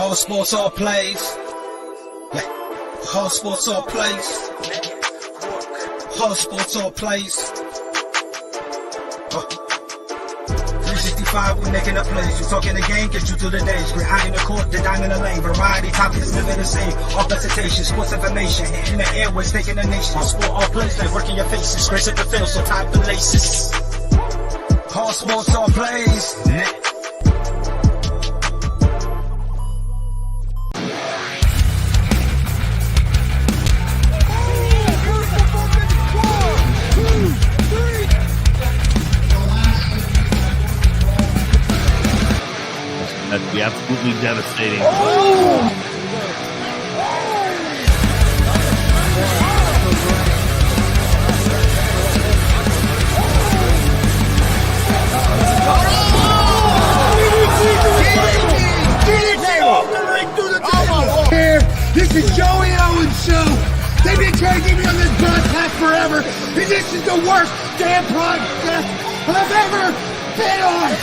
Hard sports all plays. Yeah. Hard sports all plays. Hard sports all plays. 365, we making a place. You talking the game, get you through the days. We're high in the court, the dime in the lane. Variety topics, living the same. All presentation, sports information. Hitting the airways, taking the nation. All sport, all plays, like working your faces. Grace at the field, so tie the laces. Hard sports all plays. Yeah. That'd be absolutely devastating. Oh! This is Joey Owens' show. They've been trying to get me on this broadcast forever, and this is the worst damn broadcast I've ever been on.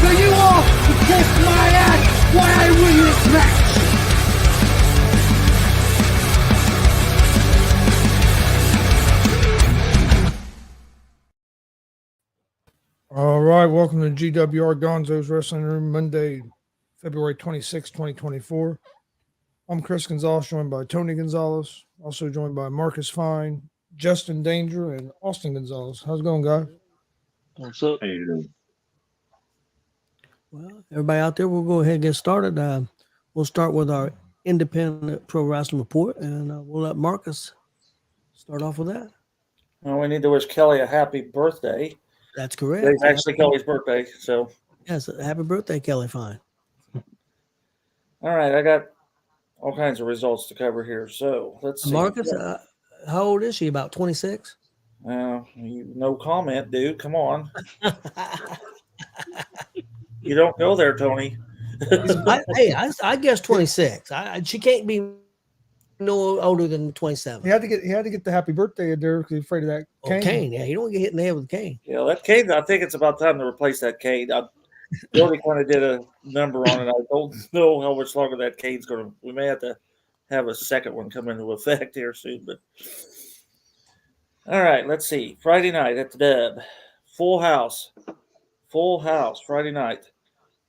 So you all can kiss my ass while I win this match. All right, welcome to G.W.R. Gonzo'S Wrestling Room, Monday, February 26, 2024. I'm Chris Gonzalez, joined by Tony Gonzalez, also joined by Marcus Fine, Justin Danger, and Austin Gonzalez. How's it going, guys? What's up? How you doing? Well, everybody out there, we'll go ahead and get started. We'll start with our independent pro wrestling report, and we'll let Marcus start off with that. Well, we need to wish Kelly a happy birthday. That's correct. It's actually Kelly's birthday, so. Yes, happy birthday, Kelly Fine. All right, I got all kinds of results to cover here, so let's see. Marcus, how old is she? About 26? No comment, dude. Come on. You don't go there, Tony. I guess 26. She can't be no older than 27. He had to get the happy birthday in there because he's afraid of that cane. Cane, yeah. You don't get hit in the head with a cane. Yeah, that cane, I think it's about time to replace that cane. I already kind of did a number on it. I don't know how much longer that cane's going to. We may have to have a second one come into effect here soon. But all right, let's see. Friday night at the Dub. Full house. Friday night.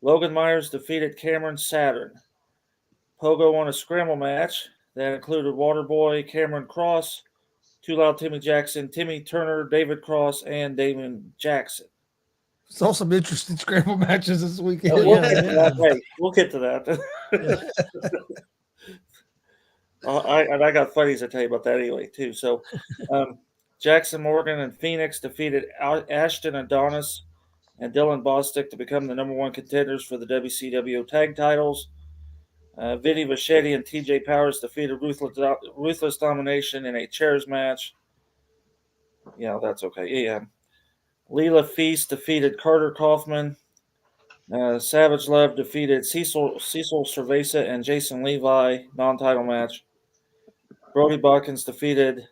Logan Myers defeated Cameron Saturn. Pogo won a scramble match that included Waterboy, Cameron Cross, Too Loud Timmy Jackson, Timmy Turner, David Cross, and Damon Jackson. Saw some interesting scramble matches this weekend. We'll get to that. I got funnies to tell you about that anyway, too. So Jackson Morgan and Phoenix defeated Ashton Adonis and Dylan Bostic to become the number one contenders for the WCW tag titles. Vinny Vachetti and TJ Powers defeated Ruthless Domination in a chairs match. Yeah, that's okay. Yeah. Leela Feast defeated Carter Kaufman. Savage Love defeated Cecil Cerveza and Jason Levi, non-title match. Brody Botkins defeated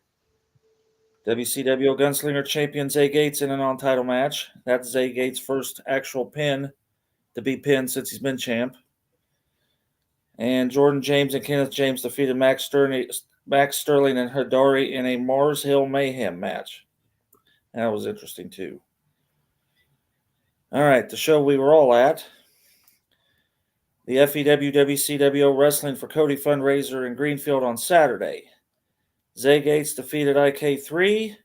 WCW Gunslinger champion Zay Gates in a non-title match. That's Zay Gates' first actual pin to be pinned since he's been champ. And Jordan James and Kenneth James defeated Max Sterling and Hidari in a Mars Hill Mayhem match. That was interesting, too. All right, the show we were all at. The FEW WCW Wrestling for Cody fundraiser in Greenfield on Saturday. Zay Gates defeated IK3.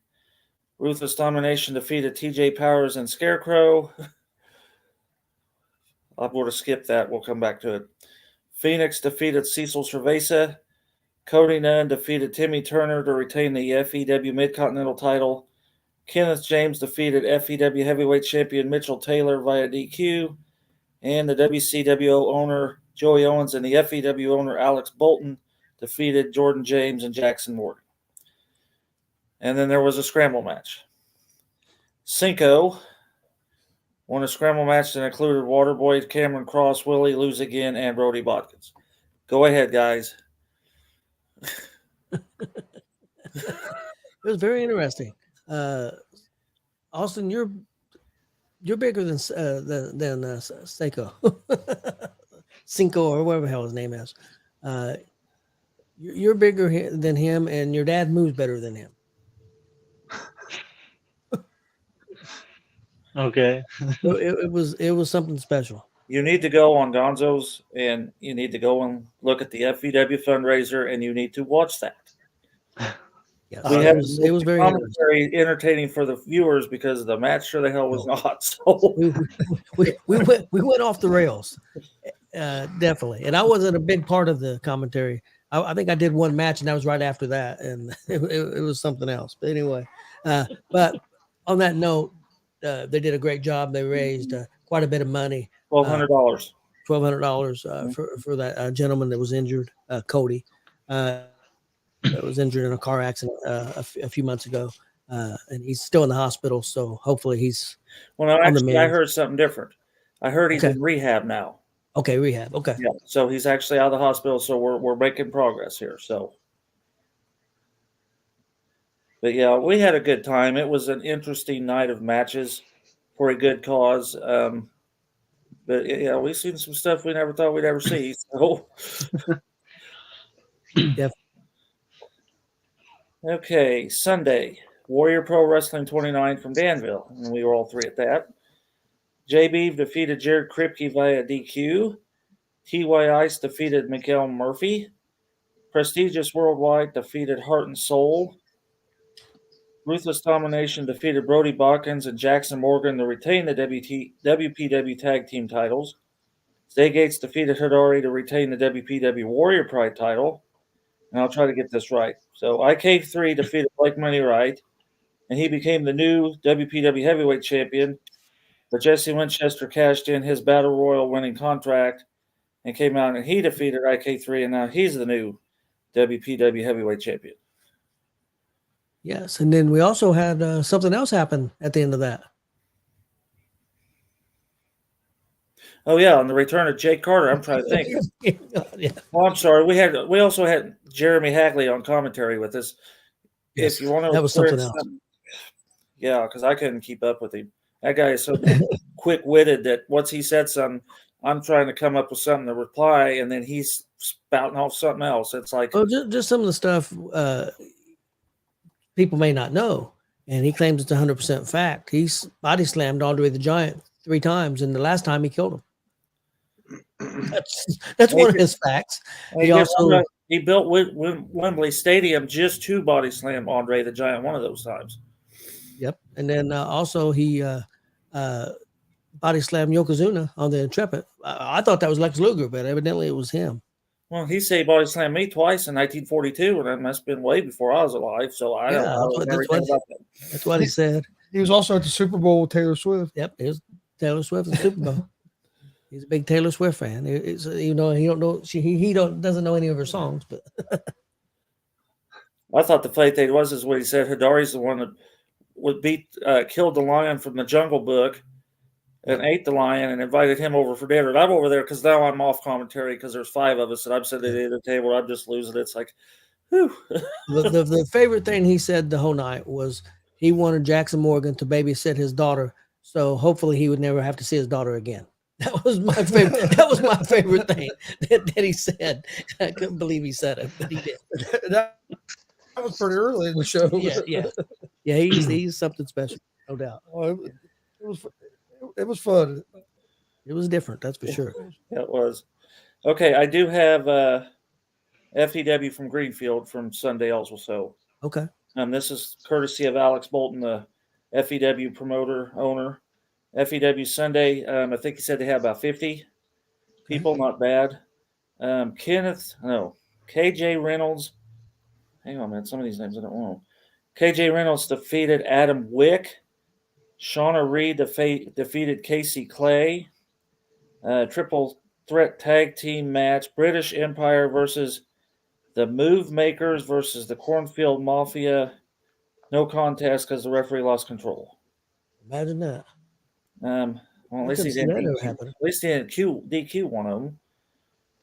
Ruthless Domination defeated TJ Powers and Scarecrow. I'll have to skip that. We'll come back to it. Phoenix defeated Cecil Cerveza. Cody Nunn defeated Timmy Turner to retain the FEW Mid-Continental title. Kenneth James defeated FEW Heavyweight Champion Mitchell Taylor via DQ. And the WCW owner Joey Owens and the FEW owner Alex Bolton defeated Jordan James and Jackson Morgan. And then there was a scramble match. Cinco won a scramble match that included Waterboy, Cameron Cross, Willie Lose Again, and Brody Botkins. Go ahead, guys. It was very interesting. Austin, you're bigger than Seiko. Cinco or whatever the hell his name is. You're bigger than him, and your dad moves better than him. Okay. So it was something special. You need to go on Gonzo's, and you need to go and look at the FEW fundraiser, and you need to watch that. Yes, We had it was very interesting. commentary entertaining for the viewers because the match sure the hell was not. So We went off the rails, definitely. And I wasn't a big part of the commentary. I think I did one match, and that was right after that, and it was something else. But anyway, but on that note, they did a great job. They raised quite a bit of money. $1,200. $1,200 for that gentleman that was injured, Cody, that was injured in a car accident a few months ago, and he's still in the hospital. So hopefully he's. Well, no, actually, I heard something different. I heard he's in rehab now. Okay, rehab. Okay. Yeah, so he's actually out of the hospital. So we're making progress here. So, but yeah, we had a good time. It was an interesting night of matches for a good cause. But yeah, we've seen some stuff we never thought we'd ever see. So, Definitely. Okay, Sunday, Warrior Pro Wrestling 29 from Danville, and we were all three at that. JB defeated Jared Kripke via DQ. TY Ice defeated Miguel Murphy. Prestigious Worldwide defeated Heart and Soul. Ruthless Domination defeated Brody Botkins and Jackson Morgan to retain the WPW Tag Team titles. Stay Gates defeated Hidari to retain the WPW Warrior Pride title. And I'll try to get this right. So IK3 defeated Blake Money Wright, and he became the new WPW Heavyweight Champion. But Jesse Winchester cashed in his Battle Royal winning contract and came out and he defeated IK3, and now he's the new WPW Heavyweight Champion. Yes, and then we also had something else happen at the end of that. Oh yeah, on the return of Jake Carter. I'm trying to think. Yeah. Oh, I'm sorry. We also had Jeremy Hagley on commentary with us. Yes, if you want to, that was something else. Yeah, because I couldn't keep up with him. That guy is so quick-witted that once he said something, I'm trying to come up with something to reply, and then he's spouting off something else. It's like, oh, just some of the stuff people may not know, and he claims it's 100% fact. He's body slammed Andre the Giant 3 times, and the last time he killed him. That's one of his facts. He built Wembley Stadium just to body slam Andre the Giant one of those times. Yep, and then also he body slammed Yokozuna on the Intrepid. I thought that was Lex Luger, but evidently it was him. Well, he said he body slammed me twice in 1942, and that must have been way before I was alive. So I don't know everything about that. That's what he said. He was also at the Super Bowl with Taylor Swift. Yep, it was Taylor Swift at the Super Bowl. He's a big Taylor Swift fan. He doesn't know any of her songs, but I thought the fake thing was what he said. Hidari's the one that would killed the lion from the Jungle Book and ate the lion and invited him over for dinner. And I'm over there because now I'm off commentary because there's 5 of us and I'm sitting at the table. I'm just losing it. It's like, whew. the favorite thing he said the whole night was he wanted Jackson Morgan to babysit his daughter, so hopefully he would never have to see his daughter again. That was my favorite. That was my favorite thing that he said. I couldn't believe he said it, but he did. That was pretty early in the show. Yeah. He's something special, no doubt. Well, it was fun. It was different, that's for sure. Yeah, it was. Okay, I do have FEW from Greenfield from Sunday also. So okay. This is courtesy of Alex Bolton, the FEW promoter owner. FEW Sunday, I think he said they have about 50 people, not bad. KJ Reynolds. Hang on, man. Some of these names I don't know. KJ Reynolds defeated Adam Wick. Shauna Reed defeated Casey Clay. Triple threat tag team match. British Empire versus the Move Makers versus the Cornfield Mafia. No contest because the referee lost control. Imagine that. Well, at least he didn't DQ one of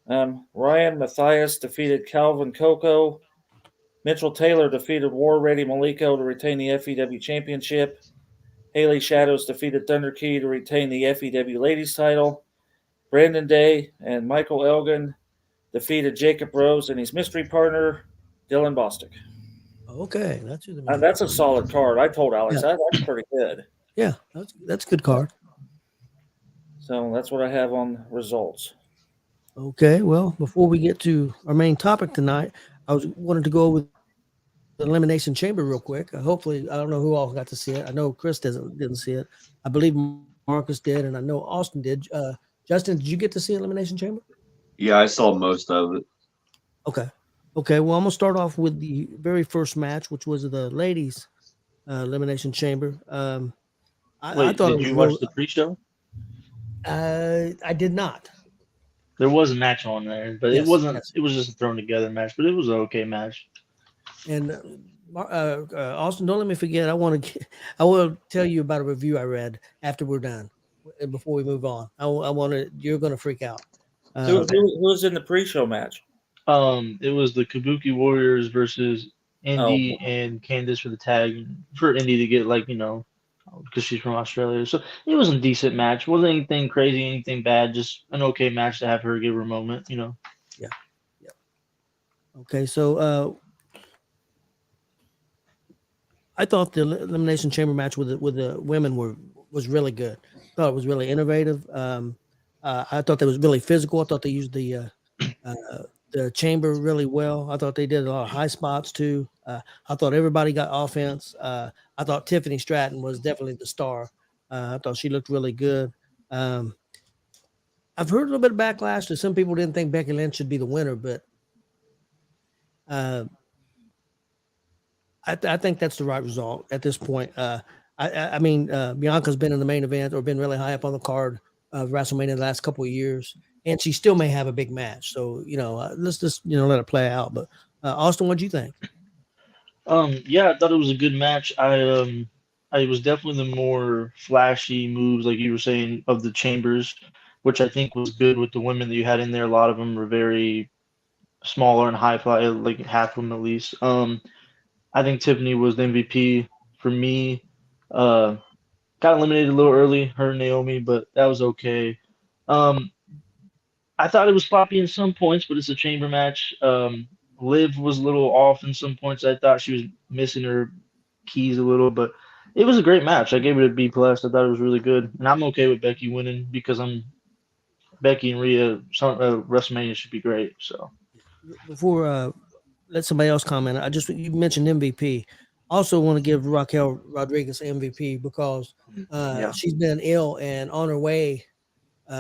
them. Ryan Matthias defeated Calvin Coco. Mitchell Taylor defeated War Ready Maliko to retain the FEW Championship. Haley Shadows defeated Thunder Key to retain the FEW Ladies title. Brandon Day and Michael Elgin defeated Jacob Rose and his mystery partner, Dylan Bostic. Okay, that's who the And that's a solid card. I told Alex Yeah. that's pretty good. Yeah, that's a good card. So that's what I have on results. Okay, well, before we get to our main topic tonight, I wanted to go over the Elimination Chamber real quick. Hopefully, I don't know who all got to see it. I know Chris didn't see it. I believe Marcus did, and I know Austin did. Justin, did you get to see Elimination Chamber? Yeah, I saw most of it. Okay. Okay, well, I'm going to start off with the very first match, which was the ladies' Elimination Chamber. I thought did you watch the pre-show? I did not. There was a match on there, but Yes, it wasn't. yes. It was just a thrown together match, but it was an okay match. And Austin, don't let me forget. I want to tell you about a review I read after we're done, and before we move on. I want to. You're going to freak out. Who was in the pre-show match? It was the Kabuki Warriors versus Indy and Candice for the tag, for Indy to get, like, because she's from Australia. So it was a decent match. Wasn't anything crazy, anything bad. Just an okay match to have her give her a moment. Yeah. Okay, so I thought the Elimination Chamber match with the women was really good. I thought it was really innovative. I thought that was really physical. I thought they used the chamber really well. I thought they did a lot of high spots too. I thought everybody got offense. I thought Tiffany Stratton was definitely the star. I thought she looked really good. I've heard a little bit of backlash that some people didn't think Becky Lynch should be the winner, but I think that's the right result at this point. I mean, Bianca's been in the main event or been really high up on the card of WrestleMania the last couple of years, and she still may have a big match. So, let's just, let it play out. But Austin, what do you think? Yeah, I thought it was a good match. I was definitely the more flashy moves, like you were saying, of the chambers, which I think was good with the women that you had in there. A lot of them were very smaller and high fly, like half of them at least. I think Tiffany was the MVP for me. Got eliminated a little early, her and Naomi, but that was okay. I thought it was sloppy in some points, but it's a chamber match. Liv was a little off in some points. I thought she was missing her keys a little, but it was a great match. I gave it a B plus. I thought it was really good, and I'm okay with Becky winning because Becky and Rhea. WrestleMania should be great. So Before let somebody else comment, you mentioned MVP. Also want to give Raquel Rodriguez MVP because she's been ill and on her way.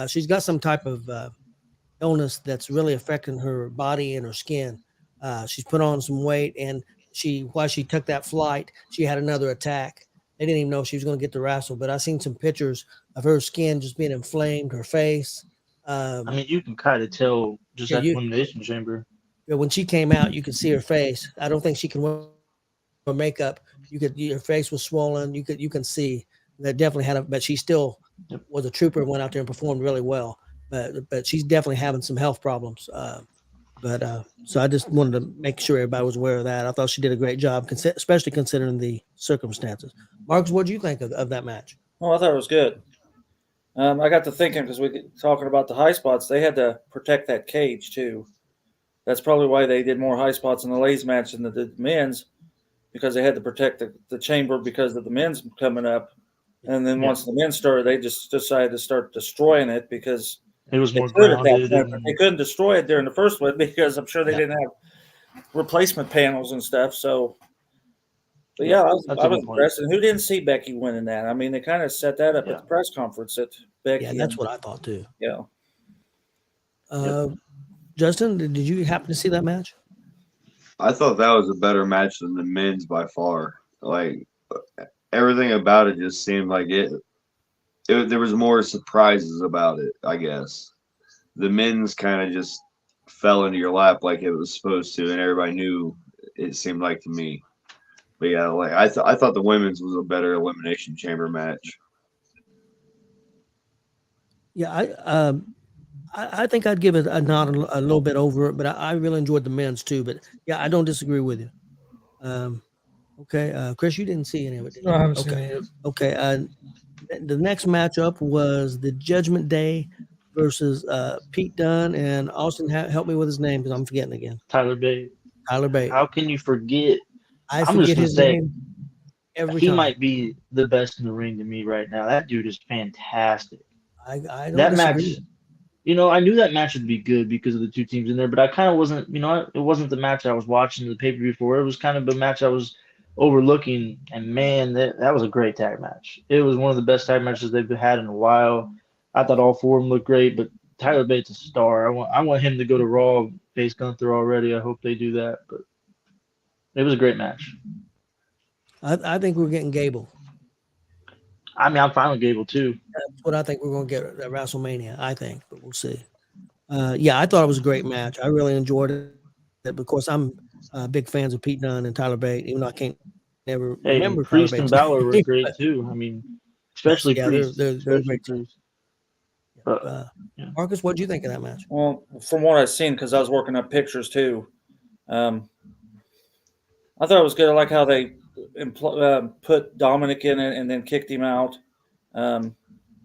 She's got some type of illness that's really affecting her body and her skin. She's put on some weight, and while she took that flight, she had another attack. They didn't even know she was going to get to wrestle, but I seen some pictures of her skin just being inflamed, her face. I mean, you can kind of tell just at the Elimination Chamber. When she came out, you could see her face. I don't think she can wear makeup. Her face was swollen. You can see that definitely but she still was a trooper and went out there and performed really well. But she's definitely having some health problems. So I just wanted to make sure everybody was aware of that. I thought she did a great job, especially considering the circumstances. Marcus, what did you think of that match? Oh, I thought it was good. I got to thinking because we were talking about the high spots. They had to protect that cage too. That's probably why they did more high spots in the ladies match than the men's, because they had to protect the chamber because of the men's coming up. And then once the men started, they just decided to start destroying it because it was more grounded. They couldn't destroy it during the first one because I'm sure they didn't have replacement panels and stuff. So, but I was impressed. And who didn't see Becky winning that? I mean, they kind of set that up at the press conference at Becky. Yeah, that's what I thought too. Yeah. Justin, did you happen to see that match? I thought that was a better match than the men's by far. Like, everything about it just seemed like there was more surprises about it, I guess. The men's kind of just fell into your lap like it was supposed to, and everybody knew, it seemed like to me. But yeah, like I thought the women's was a better Elimination Chamber match. Yeah, I think I'd give it a nod a little bit over it, but I really enjoyed the men's too. But yeah, I don't disagree with you. Okay, Chris, you didn't see any of it, did you? No, I haven't seen it. Okay, the next matchup was the Judgment Day versus Pete Dunne and Austin. Help me with his name because I'm forgetting again. Tyler Bate. Tyler Bate. How can you forget? I I'm just forget gonna his say name every he time. might be the best in the ring to me right now. That dude is fantastic. I don't That disagree. match, I knew that match would be good because of the two teams in there, but I kind of wasn't, it wasn't the match I was watching the pay-per-view for. It was kind of a match I was overlooking, and man, that was a great tag match. It was one of the best tag matches they've had in a while. I thought all four of them looked great, but Tyler Bates a star. I want him to go to Raw, face Gunther already. I hope they do that, but it was a great match. I think we're getting Gable. I mean, I'm fine with Gable too. That's what I think we're going to get at WrestleMania. I think, but we'll see. Yeah, I thought it was a great match. I really enjoyed it. Of course, I'm big fans of Pete Dunne and Tyler Bate, even though I can't never Hey, remember and Priest Tyler and Bate's Balor were name. great too. I mean, especially Yeah, Priest. they're Especially great. Priest. But, yeah. Marcus, what do you think of that match? Well, from what I've seen, because I was working up pictures too, I thought it was good. I like how they put Dominic in it and then kicked him out.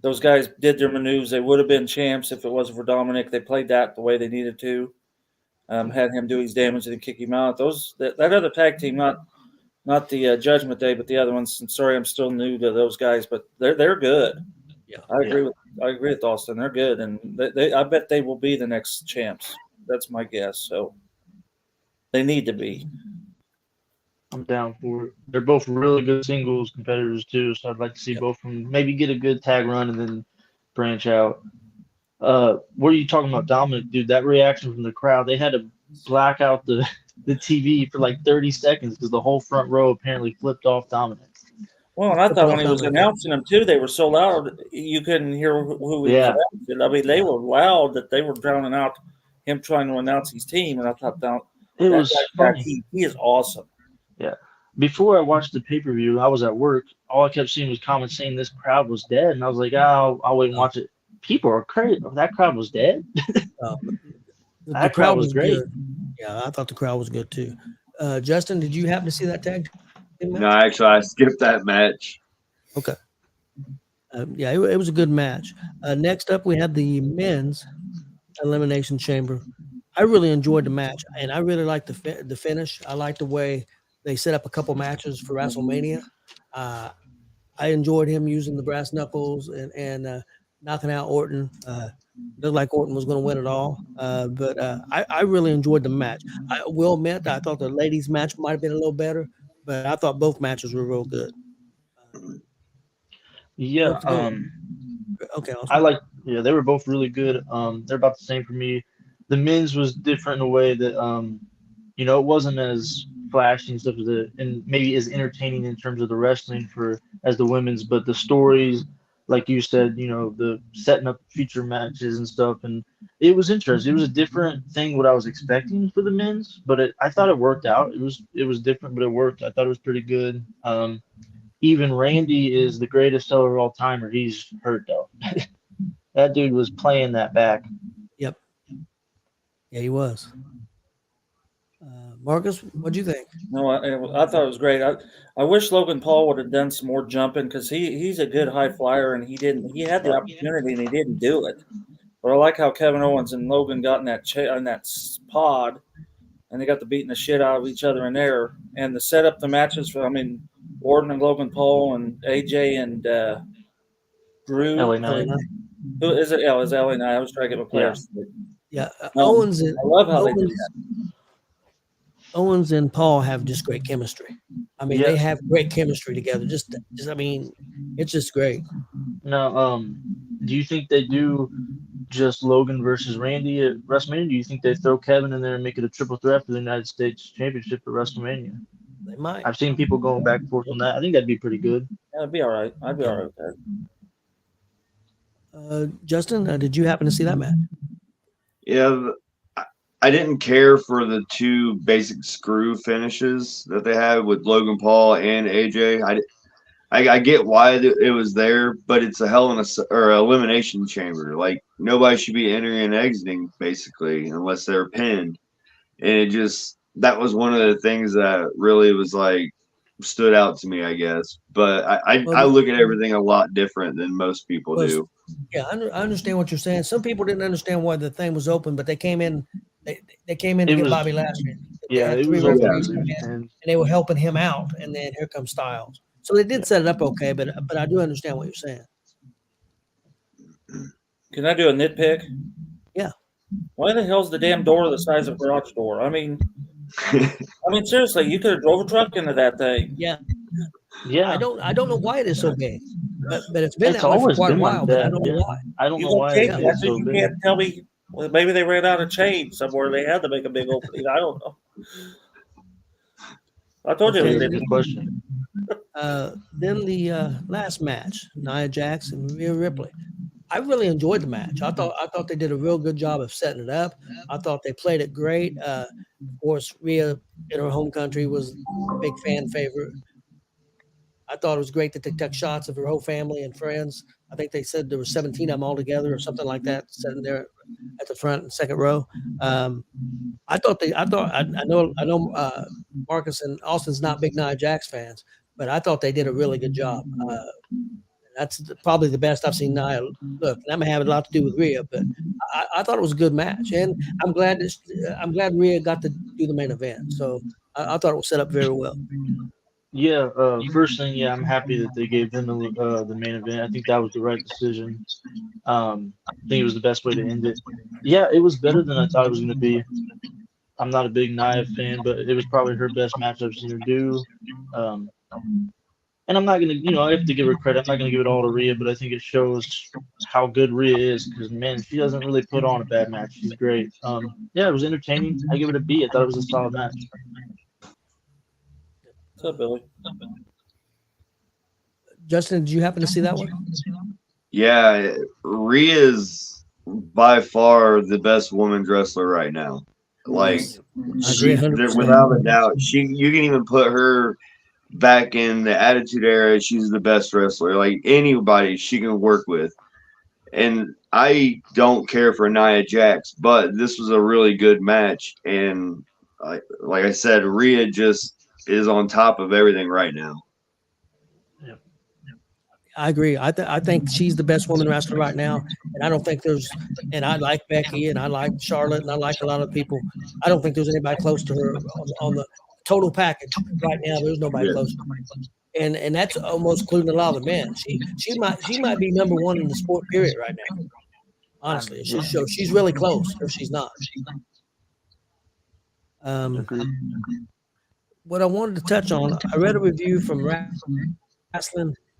Those guys did their maneuvers. They would have been champs if it wasn't for Dominic. They played that the way they needed to. Had him do his damage and then kick him out. That other tag team, not the Judgment Day, but the other ones. I'm sorry, I'm still new to those guys, but they're good. Yeah, I agree with Austin. They're good, and I bet they will be the next champs. That's my guess. So they need to be. I'm down for it. They're both really good singles competitors too, so I'd like to see both of them maybe get a good tag run and then branch out. What are you talking about, Dominic? Dude, that reaction from the crowd, they had to black out the TV for like 30 seconds because the whole front row apparently flipped off Dominic. Well, and I thought when he was announcing them too, they were so loud you couldn't hear who he was announcing. I mean, they were loud that they were drowning out him trying to announce his team, and I thought that was funny. He is awesome. Yeah. Before I watched the pay-per-view, I was at work. All I kept seeing was comments saying this crowd was dead, and I was like, oh, I'll wait and watch it. People are crazy. That crowd was dead. The crowd was great. Good. Yeah, I thought the crowd was good too. Justin, did you happen to see that tag? No, actually, I skipped that match. Okay. Yeah, it was a good match. Next up, we had the men's elimination chamber. I really enjoyed the match, and I really liked the finish. I liked the way they set up a couple matches for WrestleMania. I enjoyed him using the brass knuckles and knocking out Orton. Looked like Orton was going to win it all, but I really enjoyed the match. I will admit that I thought the ladies' match might have been a little better, but I thought both matches were real good. Yeah. Okay. They were both really good. They're about the same for me. The men's was different in a way that, it wasn't as flashy and stuff and maybe as entertaining in terms of the wrestling as the women's, but the stories, like you said, the setting up future matches and stuff, and it was interesting. It was a different thing what I was expecting for the men's, but I thought it worked out. It was different, but it worked. I thought it was pretty good. Even Randy is the greatest seller of all time, or he's hurt though. That dude was playing that back. Yep. Yeah, he was. Marcus, what'd you think? No, I thought it was great. I wish Logan Paul would have done some more jumping because he's a good high flyer and he didn't. He had the opportunity and he didn't do it. But I like how Kevin Owens and Logan got in that pod, and they got to beating the shit out of each other in there. And to set up the matches Orton and Logan Paul and AJ and Drew. LA Knight. Who is it? It's LA Knight. I was trying to get my players. Yeah. Owens and I love how they did that. Owens and Paul have just great chemistry. I mean, they have great chemistry together. Just I mean, it's just great. Now, do you think they do just Logan versus Randy at WrestleMania? Do you think they throw Kevin in there and make it a triple threat for the United States Championship at WrestleMania? They might. I've seen people going back and forth on that. I think that'd be pretty good. Yeah, it'd be all right. I'd be all right with that. Justin, did you happen to see that match? Yeah, I didn't care for the two basic screw finishes that they had with Logan Paul and AJ. I get why it was there, but it's a hell in or elimination chamber. Like nobody should be entering and exiting basically unless they're pinned. And that was one of the things that really was like stood out to me, I guess. But I look at everything a lot different than most people do. Yeah, I understand what you're saying. Some people didn't understand why the thing was open, but they came in. They came in to It get was- Bobby Lashley. They Yeah, had it 3 was open referees to come lose, in, and and they were helping him out. And then here comes Styles. So they did set it up okay, but I do understand what you're saying. Can I do a nitpick? Yeah. Why the hell's the damn door the size of a garage door? I mean, seriously, you could have drove a truck into that thing. Yeah. yeah, I don't know why it is so big, but it's been it's that way for always quite a been while. like But I that. don't know Yeah. why. I don't You know got why chains. it That's is it. so You big. can't tell me. Well, maybe they ran out of chains somewhere. They had to make a big opening. I don't know. I told you. That It is was a good question. Then the last match, Nia Jax and Rhea Ripley. I really enjoyed the match. I thought they did a real good job of setting it up. I thought they played it great. Of course, Rhea in her home country was a big fan favorite. I thought it was great that they took shots of her whole family and friends. I think they said there were 17 of them all together or something like that, sitting there at the front and second row. I know Marcus and Austin's not big Nia Jax fans, but I thought they did a really good job. That's probably the best I've seen Nia look. And that may have a lot to do with Rhea, but I thought it was a good match, and I'm glad Rhea got to do the main event. So I thought it was set up very well. Yeah, first thing, yeah, I'm happy that they gave them the main event. I think that was the right decision. I think it was the best way to end it. Yeah, it was better than I thought it was going to be. I'm not a big Nia fan, but it was probably her best match I've seen her do. And I'm not gonna, I have to give her credit. I'm not gonna give it all to Rhea, but I think it shows how good Rhea is. Because man, she doesn't really put on a bad match. She's great. Yeah, it was entertaining. I give it a B. I thought it was a solid match. What's up, Billy? Justin, did you happen to see that one? Yeah, Rhea's by far the best women's wrestler right now. Like, I agree 100%. without a doubt, you can even put her back in the Attitude Era. She's the best wrestler. Like anybody, she can work with. And I don't care for Nia Jax, but this was a really good match. And like I said, Rhea just is on top of everything right now. I agree. I think she's the best woman wrestler right now, and I don't think and I like Becky, and I like Charlotte, and I like a lot of people. I don't think there's anybody close to her on the total package right now. There's nobody close to her. And that's almost including a lot of the men. She might be number one in the sport period right now. Honestly, she's really close, or she's not. What I wanted to touch on, I read a review from Wrestling.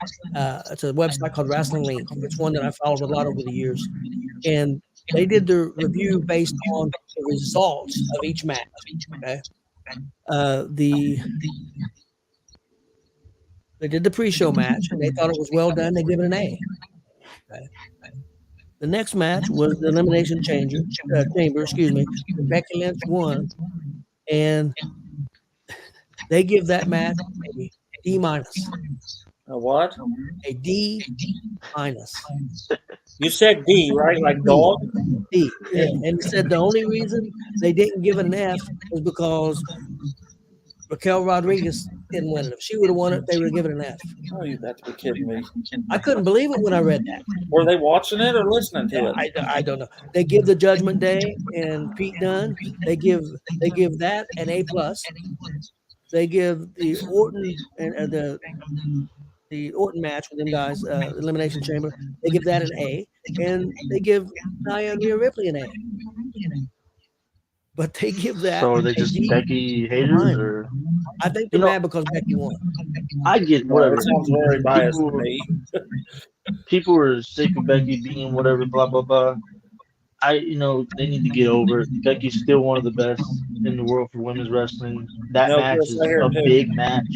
It's a website called Wrestling Link. It's one that I followed a lot over the years, and they did their review based on the results of each match. Okay, they did the pre-show match, and they thought it was well done. They give it an A. Okay. The next match was the Elimination Chamber. Becky Lynch won, and they give that match a D minus. A what? A D minus. You said D, right? Like dog? D. And said the only reason they didn't give it an F was because Raquel Rodriguez didn't win it. If she would have won it, they would have given it an F. Oh, you got to be kidding me. I couldn't believe it when I read that. Were they watching it or listening to it? I don't know. They give the Judgment Day and Pete Dunne. They give that an A plus. They give the Orton and the Orton match with them guys, Elimination Chamber. They give that an A, and they give Nia and Rhea Ripley an A. But they give that. So are they just Becky haters, or I think they're mad because Becky won. I get whatever. It sounds very biased to me. People are sick of Becky being whatever, blah blah blah. They need to get over it. Becky's still one of the best in the world for women's wrestling. That match is a big match.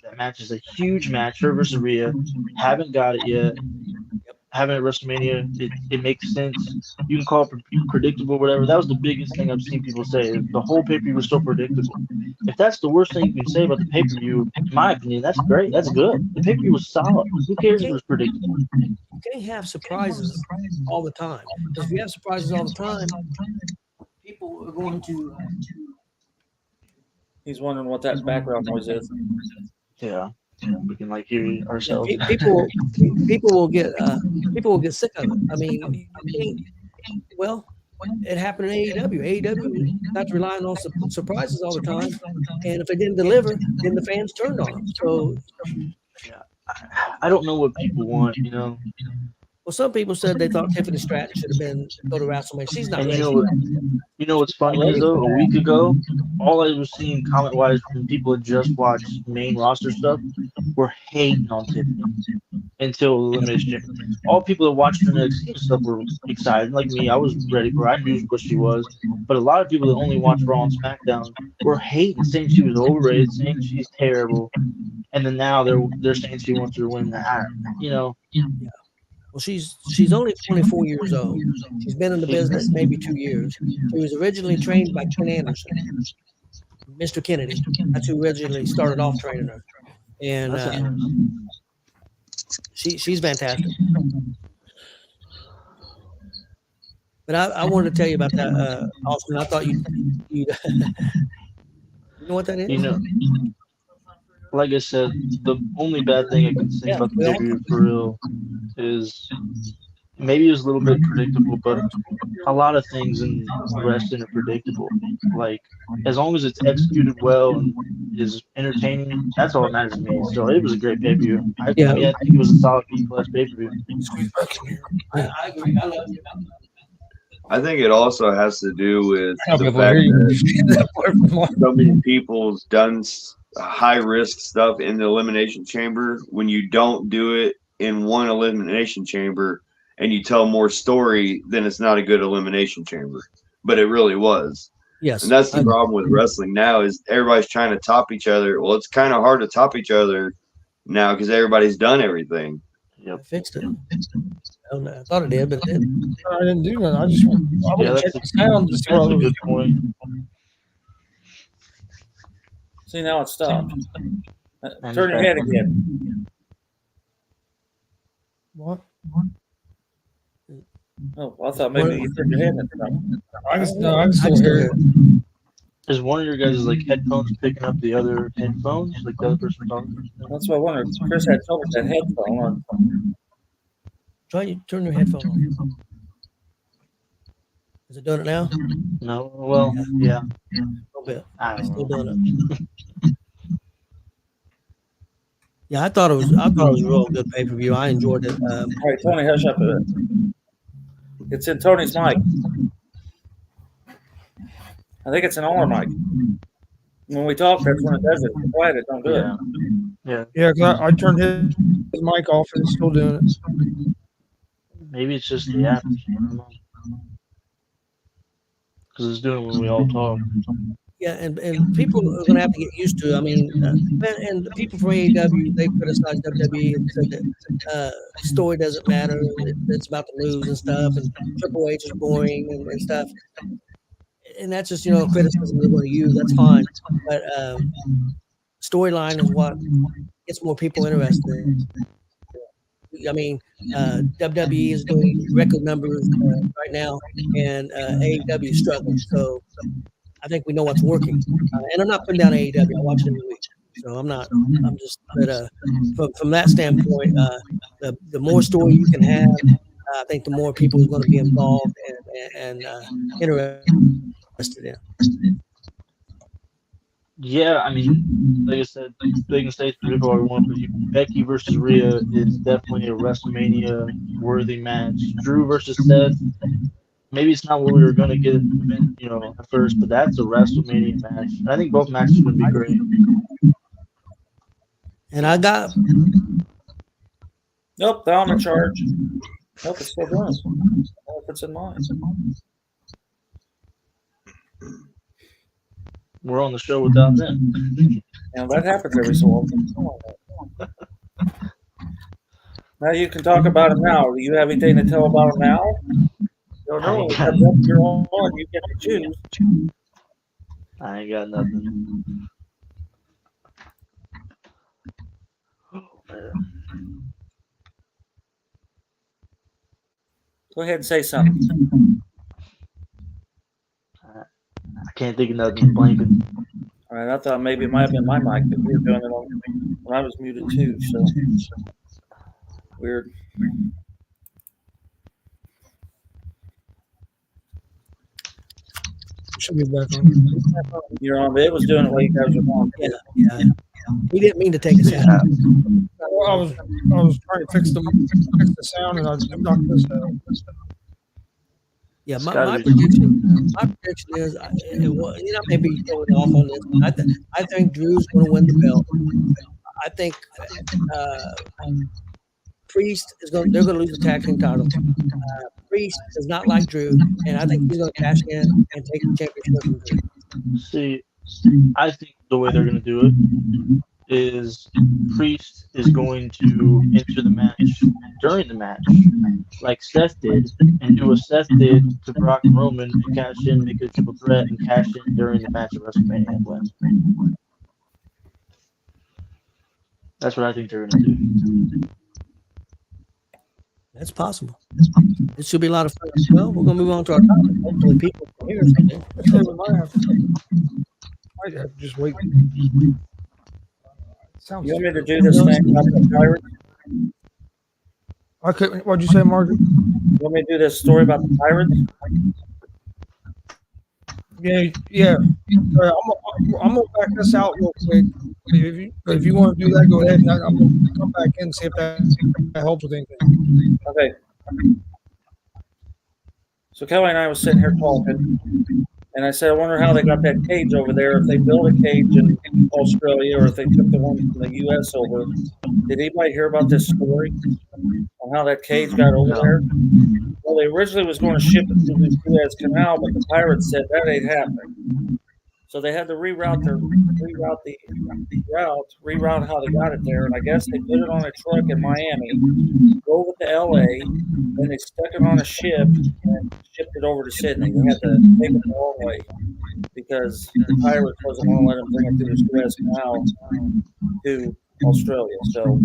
That match is a huge match. Her versus Rhea. Haven't got it yet. Having it at WrestleMania, it makes sense. You can call it predictable, whatever. That was the biggest thing I've seen people say. The whole pay-per-view was so predictable. If that's the worst thing you can say about the pay-per-view, in my opinion, that's great. That's good. The pay-per-view was solid. Who cares if it was predictable? You can't have surprises all the time. Because if you have surprises all the time, people are going to. He's wondering what that background noise is. Yeah, we can like hear Yeah, ourselves. people will get sick of it. I mean, you think, well, it happened in AEW. AEW got to relying on surprises all the time, and if they didn't deliver, then the fans turned on them. So, Yeah, I don't know what people want, you know. well, some people said they thought Tiffany Stratton should have been go to WrestleMania. She's not And ready for that. you know what's funny is though, a week ago, all I was seeing comment wise from people that just watched main roster stuff were hating on Tiffany until Elimination Chamber. All people that watched her NXT and stuff were excited. Like me, I was ready for her. I knew what she was. But a lot of people that only watched Raw and SmackDown were hating, saying she was overrated, saying she's terrible. And then now they're saying she wants her to win the you know. Well, she's only 24 years old. She's been in the business maybe 2 years. She was originally trained by Ken Anderson, Mr. Kennedy. That's who originally started off training her, and That's interesting. she's fantastic. But I wanted to tell you about that, Austin. I thought you'd you know what that is? You know, like I said, the only bad thing I can say about the pay-per-view for real is maybe it was a little bit predictable, but a lot of things in wrestling are predictable. Like as long as it's executed well and is entertaining, that's all that matters to me. So it was a great pay-per-view. I mean, I think it was a solid B+ pay-per-view. I agree. I love it. I think it also has to do with the fact that so many people's done high risk stuff in the elimination chamber. When you don't do it in one elimination chamber and you tell more story, then it's not a good elimination chamber. But it really was. Yes. And that's the problem with wrestling now is everybody's trying to top each other. Well, it's kind of hard to top each other now because everybody's done everything. Yep. I fixed it. I thought it did, but it didn't. I didn't do that. I just went. Check the sound. That's a good point. See, now it stopped. Turn your head again. What? Oh, I thought maybe you turned your head. I can still hear it. Is one of your guys' like headphones picking up the other headphones, like the other person talking? That's what I wondered. Chris had told me that headphone on. Try to turn your headphone on. Is it doing it now? No. Well, yeah. A little bit. I Still don't know. doing it. Yeah, I thought it was a real good pay-per-view. I enjoyed it. All right, Tony, hush up a bit. It's in Tony's mic. I think it's an our mic. When we talk, that's when it does it. If quiet, it don't do it. Yeah. Because I turned his mic off and it's still doing it. Maybe it's just the app. Because it's doing it when we all talk. Yeah, and people are going to have to get used to it. I mean, and the people from AEW, they criticized WWE and said that story doesn't matter. It's about the news and stuff, and Triple H is boring and stuff. And that's just, criticism they're going to use. That's fine. But storyline is what gets more people interested. I mean, WWE is doing record numbers right now, and AEW is struggling. So I think we know what's working. And I'm not putting down AEW. I watch it every week. So I'm just, but from that standpoint, the more story you can have, I think the more people are going to be involved and interested in. Yeah, I mean, like I said, they can say whatever I want, but Becky versus Rhea is definitely a WrestleMania worthy match. Drew versus Seth, maybe it's not what we were going to get, at first, but that's a WrestleMania match. I think both matches are going to be great. And I got. Nope, they're on the charge. Nope, it's still doing it. I don't know if it's in mine. We're on the show without them. And that happens every so often. Now you can talk about them now. Do you have anything to tell about them now? Don't know. You're on. You get to choose. I ain't got nothing. Oh, man. Go ahead and say something. I can't think of nothing. Blanking. And I thought maybe it might have been my mic, but we were doing it when I was muted too. So weird. Should be back on. You're on, but it was doing it while you guys were on. Yeah. He didn't mean to take us out. Well, I was trying to fix the sound, and I knocked this out. Yeah, It's my gotta be- prediction is, maybe going off on this, but I think Drew's going to win the belt. I think Priest is going. They're going to lose the tag team title. Priest does not like Drew, and I think he's going to cash in and take the championship from Drew. See, I think the way they're going to do it is Priest is going to enter the match during the match, like Seth did, and do what Seth did to Brock and Roman and cash in, make it a triple threat, and cash in during the match at WrestleMania and win. That's what I think they're going to do. That's possible. It should be a lot of fun. Well, we're going to move on to our topic. Hopefully, people can hear something. We might have to just wait. Sounds. You want me to do this thing about the Pirates? I couldn't. What'd you say, Margaret? You want me to do this story about the Pirates? Yeah. I'm gonna back this out real quick. If you want to do that, go ahead. And I'm gonna come back in and see if that helps with anything. Okay. So Kelly and I was sitting here talking, and I said, I wonder how they got that cage over there. If they built a cage in Australia, or if they took the one from the U.S. over. Did anybody hear about this story on how that cage got over there? Well, they originally was going to ship it through the Suez Canal, but the pirates said that ain't happening. So they had to reroute how they got it there, and I guess they put it on a truck in Miami, drove it to L.A., then they stuck it on a ship and shipped it over to Sydney. They had to take it the long way because the pirates wasn't going to let them bring it through the Suez Canal to Australia. So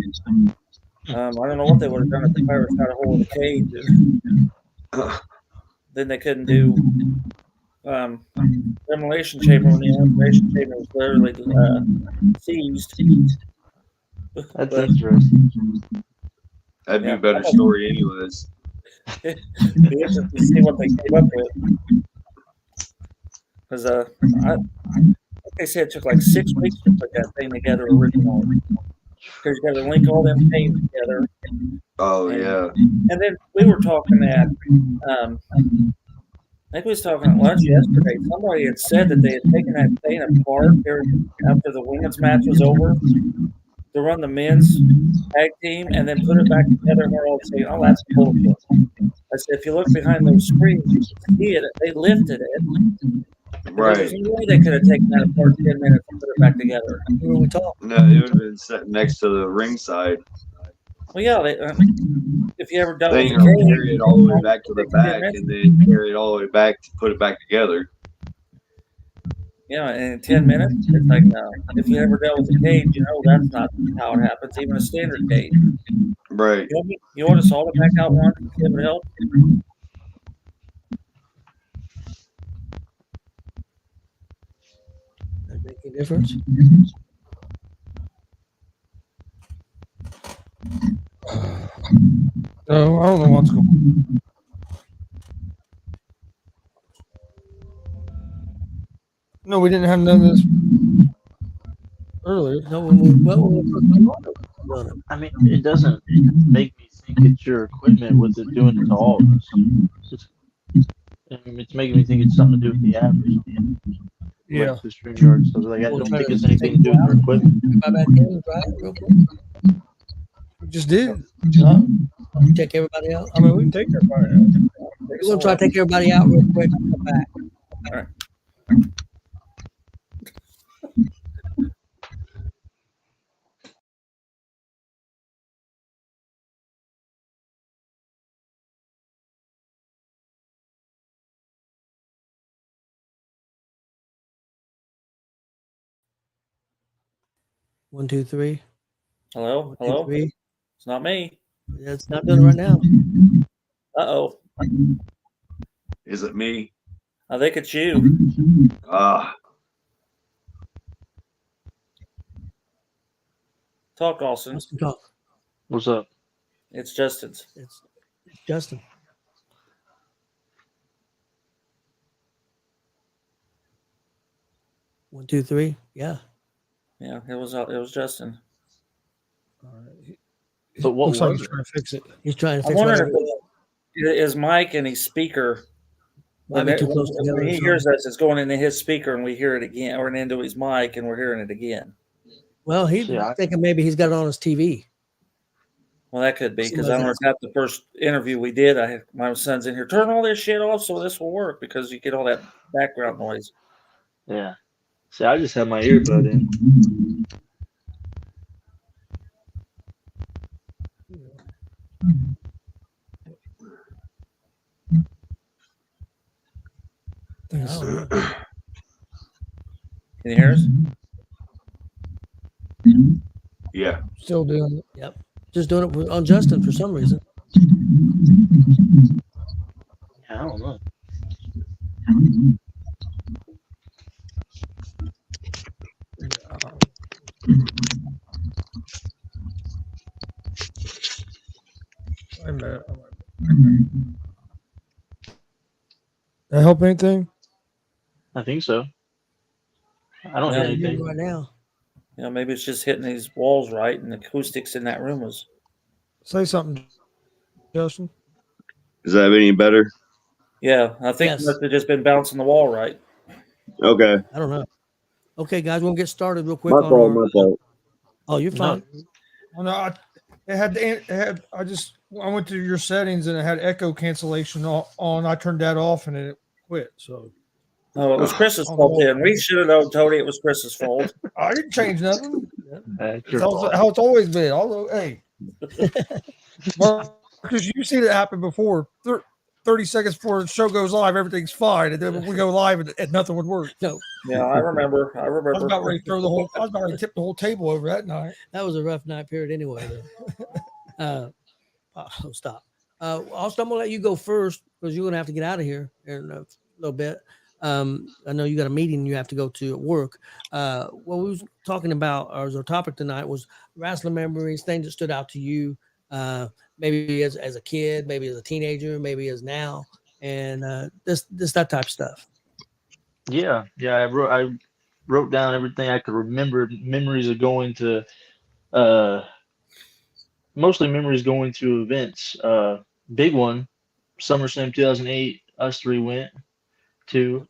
I don't know what they would have done if the pirates got a hold of the cage. Then they couldn't do demolition chamber when the demolition chamber was literally seized. That's interesting. That'd be a better story, anyways. Be interesting to see what they came up with. Because like they said, it took like 6 weeks to put that thing together originally. Because you got to link all them things together. Oh, yeah. And then we were talking at, I think we was talking at lunch yesterday. Somebody had said that they had taken that thing apart after the women's match was over to run the men's tag team and then put it back together, and we're all saying, oh, that's bullshit. I said, if you look behind those screens, you can see it. They lifted it. Right. There's no way they could have taken that apart 10 minutes and put it back together. When we talk, No, it would have been set next to the ringside. Well, yeah, if you ever done They it, ain't gonna carry it all the way back to the back and then carry it all the way back to put it back together. yeah, in 10 minutes, it's like, no. If you ever dealt with a cage, you know that's not how it happens, even a standard cage. Right. You want us all to back out one and see if it helps? that make any difference? No, I don't know what's going on. No, we didn't have none of this earlier. No, well, I mean, it doesn't make me think it's your equipment with it doing it to all of us. It's making me think it's something to do with the app or something. Yeah. Like the StreamYard stuff. Like, I don't think it's anything to do with your equipment. real quick. We just did. You take everybody out. I mean, we can take everybody out. We're gonna try to take everybody out real quick and come back. All right. One, two, three. Hello? One, two, Hello? three. It's not me. Yeah, it's not doing it right now. Uh-oh. Is it me? I think it's you. Talk, Austin. Austin, talk. What's up? It's Justin's. It's Justin. One, two, three. Yeah. Yeah, it was Justin. But what Looks like was he's it? trying to fix it. He's trying to I'm fix wondering whatever. if his mic and his speaker. Might be too close together. When or he something. hears us, it's going into his speaker, and we hear it again, or into his mic, and we're hearing it again. Well, he's Yeah. thinking maybe he's got it on his TV. Well, that could be because I Somebody learned that the first interview we did. I had my son's in here. Turn all this shit off so this will work because you get all that background noise. Yeah. See, I just had my earbud in. Thanks. Oh, Can you hear us? Yeah. Still doing it. yep. Just doing it on Justin for some reason. Yeah, I don't know. Wait a minute. That help anything? I think so. I don't Yeah, hear He's doing it anything. right now. Maybe it's just hitting these walls right, and the acoustics in that room was. Say something, Justin. Is that any better? Yeah, I think Yes. it must have just been bouncing the wall right. Okay. I don't know. Okay, guys, we'll get started real quick My on fault. our. My fault. Oh, you're fine. Well, no, I went to your settings and it had echo cancellation on. I turned that off and it quit. So No, it was Chris's Oh, fault well. then. We should have known, Tony. It was Chris's fault. I didn't change nothing. It's It's your fault. how it's always been. Although, hey, Marcus, you see that happen before. 30 seconds before the show goes live, everything's fine, and then we go live and nothing would work. No, Yeah, I remember. I I was remember. about ready to throw the whole. I was about ready to tip the whole table over that night. that was a rough night period anyway. Though. Stop. Also, I'm gonna let you go first because you're gonna have to get out of here in a little bit. I know you got a meeting you have to go to at work. What we was talking about, or our topic tonight, was wrestling memories, things that stood out to you, maybe as a kid, maybe as a teenager, maybe as now, and this that type of stuff. Yeah. I wrote down everything I could remember. Memories of going to, mostly memories going to events. Big one, SummerSlam 2008. Us three went to,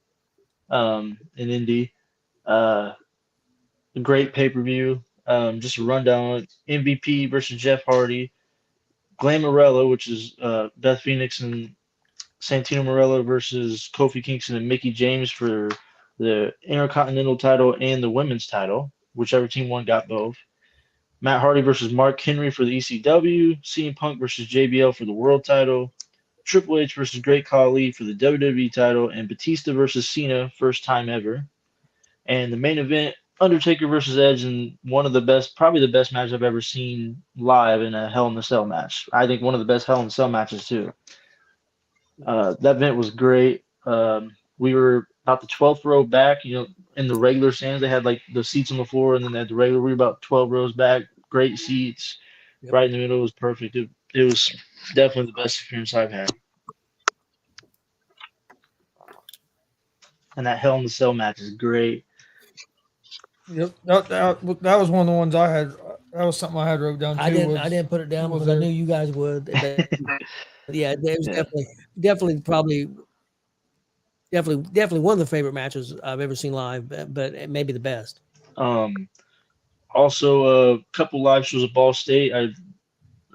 in Indy. A great pay-per-view. Just a rundown. MVP versus Jeff Hardy. Glamorella, which is Beth Phoenix and Santino Marella versus Kofi Kingston and Mickey James for the Intercontinental title and the women's title. Whichever team won got both. Matt Hardy versus Mark Henry for the ECW. CM Punk versus JBL for the world title. Triple H versus Great Khali for the WWE title. And Batista versus Cena, first time ever. And the main event, Undertaker versus Edge, and one of the best, probably the best match I've ever seen live in a Hell in a Cell match. I think one of the best Hell in a Cell matches too. That event was great. We were about the 12th row back. In the regular stands, they had like the seats on the floor, and then they had the regular. We were about 12 rows back. Great seats, Yep. right in the middle. It was perfect. It was definitely the best experience I've had. And that Hell in a Cell match is great. Yep, that was one of the ones I had. That was something I had wrote down too. I didn't put it down was because I there. knew you guys would. But yeah, it was Yeah. definitely one of the favorite matches I've ever seen live, but maybe the best. Also, a couple live shows at Ball State. I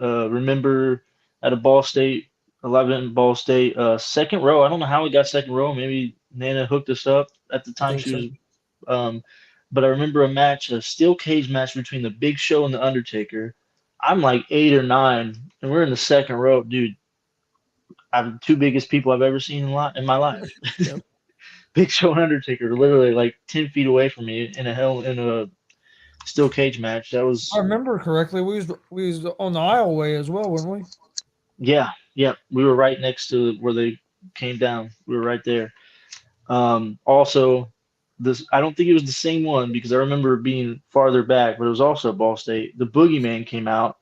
remember at a Ball State, a live event in Ball State, second row. I don't know how we got second row. Maybe Nana hooked us up at the time. think so. She was, but I remember a steel cage match between the Big Show and the Undertaker. I'm like 8 or 9, and we're in the second row, dude. I'm the two biggest people I've ever seen in my life. Yep. Big Show and Undertaker are literally like 10 feet away from me in a steel cage match. That was I remember correctly. We was on the aisleway as well, weren't we? yeah. We were right next to where they came down. We were right there. Also, this. I don't think it was the same one because I remember it being farther back, but it was also at Ball State. The Boogeyman came out.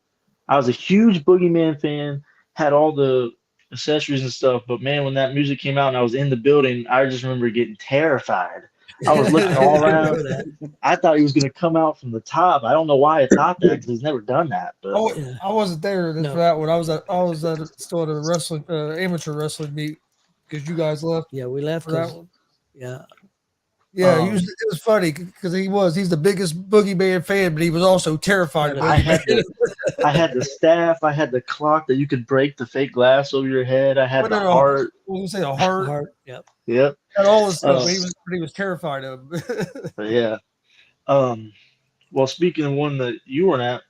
I was a huge Boogeyman fan. Had all the accessories and stuff, but man, when that music came out and I was in the building, I just remember getting terrified. I was looking all I around. remember that. I thought he was going to come out from the top. I don't know why I thought that because he's never done that. But I wasn't there No. for that one. I was still at a wrestling amateur wrestling meet because you guys left Yeah, we left. for that 'cause- one. Yeah, Yeah, it was funny because he's the biggest Boogeyman fan, but he was also terrified of I had Boogeyman. I had the staff. I had the clock that you could break the fake glass over your head. I had the heart. What was it? A heart. heart. Yep. Yep. Had all this stuff, but he was terrified of him. But yeah. Well, speaking of one that you weren't at,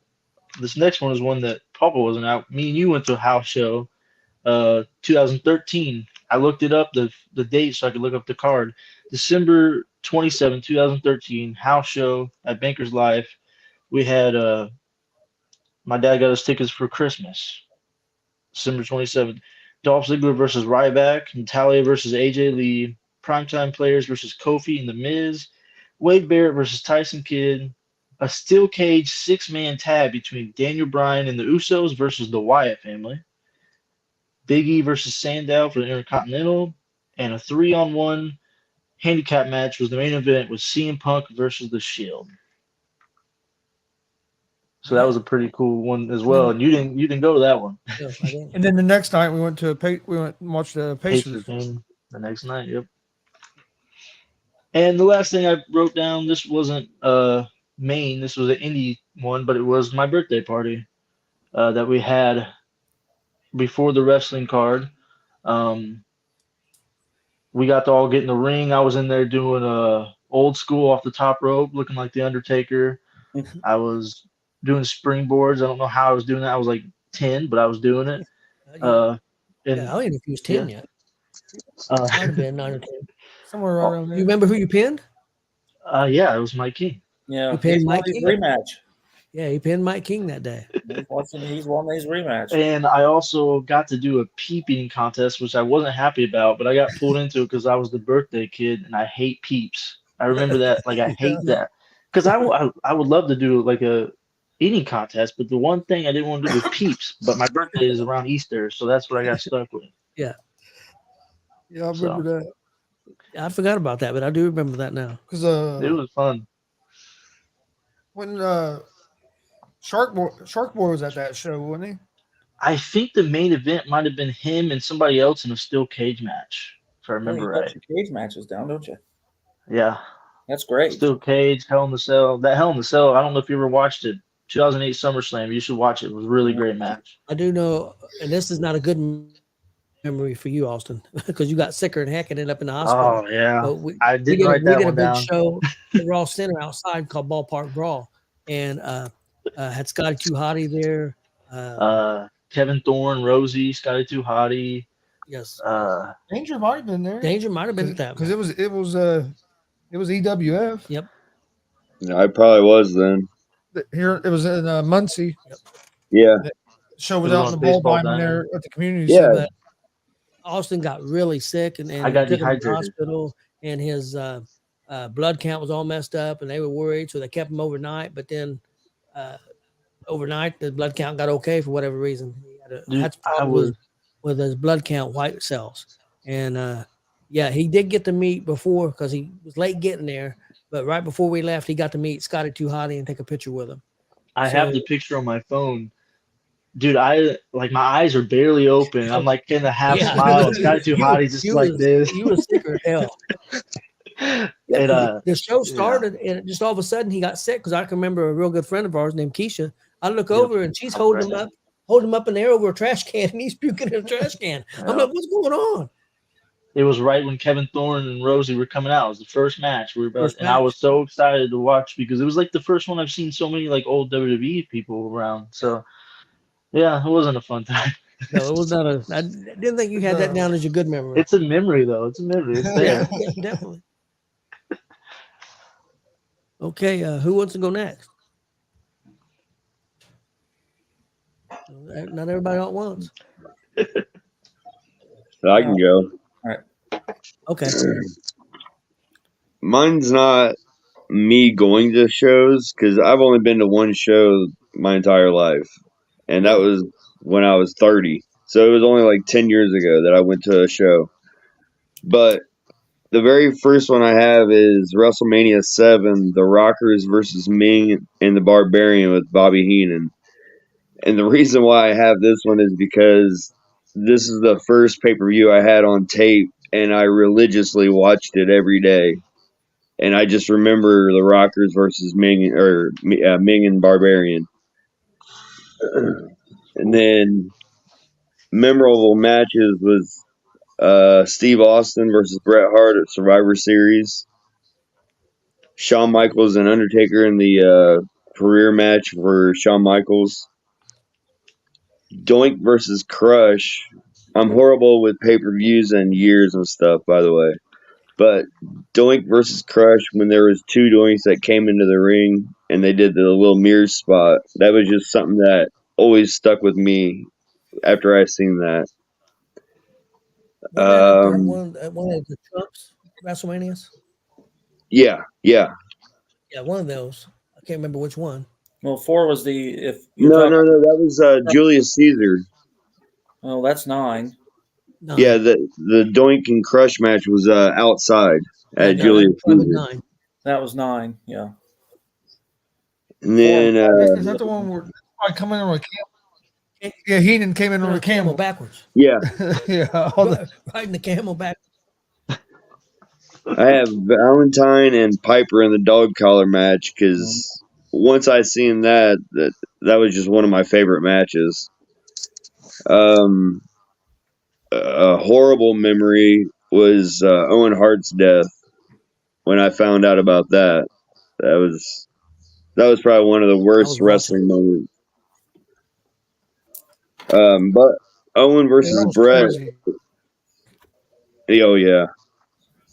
this next one is one that Papa wasn't at. Me and you went to a house show, 2013. I looked it up, the date, so I could look up the card. December 27, 2013, house show at Bankers Life. We had my dad got us tickets for Christmas. December 27th. Dolph Ziggler versus Ryback, Natalia versus AJ Lee, Primetime Players versus Kofi and The Miz, Wade Barrett versus Tyson Kidd, a steel cage 6-man tag between Daniel Bryan and the Usos versus the Wyatt family, Big E versus Sandow for the Intercontinental, and a 3-on-1 handicap match was the main event with CM Punk versus The Shield. So that was a pretty cool one as well. And you didn't go to that one. No, I didn't. And then the next night we went and watched the Pacers Pacers. game the next night. Yep. And the last thing I wrote down, this wasn't main. This was an indie one, but it was my birthday party that we had before the wrestling card. We got to all get in the ring. I was in there doing old school off the top rope, looking like the Undertaker. I was doing springboards. I don't know how I was doing that. I was like 10, but I was doing it. Yeah, And I don't even know if he was 10 yet. Might have been 9 or 10. Somewhere around You there. remember who you pinned? yeah, it was Mike King. Yeah, You pinned he's won Mike his King? rematch. Yeah, he pinned Mike King that day. He's won his rematch. And I also got to do a peep eating contest, which I wasn't happy about, but I got pulled into it because I was the birthday kid and I hate peeps. I remember that. Like, I hate that. Because I would love to do like a eating contest, but the one thing I didn't want to do was peeps. But my birthday is around Easter, so that's what I got stuck with. Yeah. Yeah, I remember that. I forgot about that, but I do remember that now. Because It was fun. when Shark Boy was at that show, wasn't he? I think the main event might have been him and somebody else in a steel cage match, if I remember You got right. your cage matches down, don't you? Yeah. That's great. Steel cage, Hell in the Cell. That Hell in the Cell, I don't know if you ever watched it. 2008 SummerSlam. You should watch it. It was a really great match. I do know, and this is not a good memory for you, Austin, because you got sicker than heck and ended up in the hospital. Oh, yeah. But I didn't write that we did one a big down. show at Raw Center outside called Ballpark Brawl, and had Scotty Too Hottie there. Kevin Thorne, Rosie, Scotty Too Hottie. Yes. Danger might have been there. Danger might have been at that because match. it was EWF. Yep. Yeah, I probably was then. Here it was in Muncie. Yeah. Show was It was out on in the ball baseball diamond there diamond. at the community Yeah. center. But Austin got really sick and I got took him to the dehydrated. hospital, and his blood count was all messed up, and they were worried, so they kept him overnight. But then overnight, the blood count got okay for whatever reason. He had some problems with his blood count white cells, and yeah, he did get to meet before because he was late getting there. But right before we left, he got to meet Scotty Too Hottie and take a picture with him. I have the picture on my phone. Dude, my eyes are barely open. I'm like in a half smile. And Scotty Too Hottie just like this. You was sicker as hell. And, the show started, and just all of a sudden he got sick because I can remember a real good friend of ours named Keisha. I look over and she's holding him up in the air over a trash can, and he's puking in a trash can. I'm like, what's going on? It was right when Kevin Thorne and Rosie were coming out. It was the first match. I was so excited to watch because it was like the first one I've seen so many like old WWE people around. So yeah, it wasn't a fun time. No, it was not a. I didn't think you had that down as a good memory. It's a memory though. It's a memory. It's there. Yeah, definitely. Okay, who wants to go next? Not everybody at once. I can go. Okay. Mine's not me going to shows because I've only been to one show my entire life, and that Really? was when I was 30. So it was only like 10 years ago that I went to a show. But the very first one I have is WrestleMania 7, The Rockers versus Ming and the Barbarian with Bobby Heenan. And the reason why I have this one is because this is the first pay per view I had on tape, and I religiously watched it every day. And I just remember the Rockers versus Ming or Ming and Barbarian. And then memorable matches was Steve Austin versus Bret Hart at Survivor Series. Shawn Michaels and Undertaker in the career match for Shawn Michaels. Doink versus Crush. I'm horrible with pay per views and years and stuff, by the way. But Doink versus Crush, when there was two Doinks that came into the ring and they did the little mirror spot, that was just something that always stuck with me after I seen that. Wasn't that at one of the Trump's WrestleManias? Yeah. Yeah, one of those. I can't remember which one. Well, 4 was if you're No, talking. no, no. That was Julius Caesar. Oh, that's 9. Yeah, 9. the Doink and Crush match was outside Yeah, at no, that's Julius probably Caesar. 9. That was 9. Yeah. And then Is that the one where I come in on a camel? Yeah, Heenan came in on a camel. backwards. yeah, Yeah, Riding the camel back. I have Valentine and Piper in the dog collar match because once I seen that was just one of my favorite matches. A horrible memory was Owen Hart's death. When I found out about that, that was probably one of the I worst was watching wrestling it. moments. But Owen that versus was Brett, crazy. oh yeah,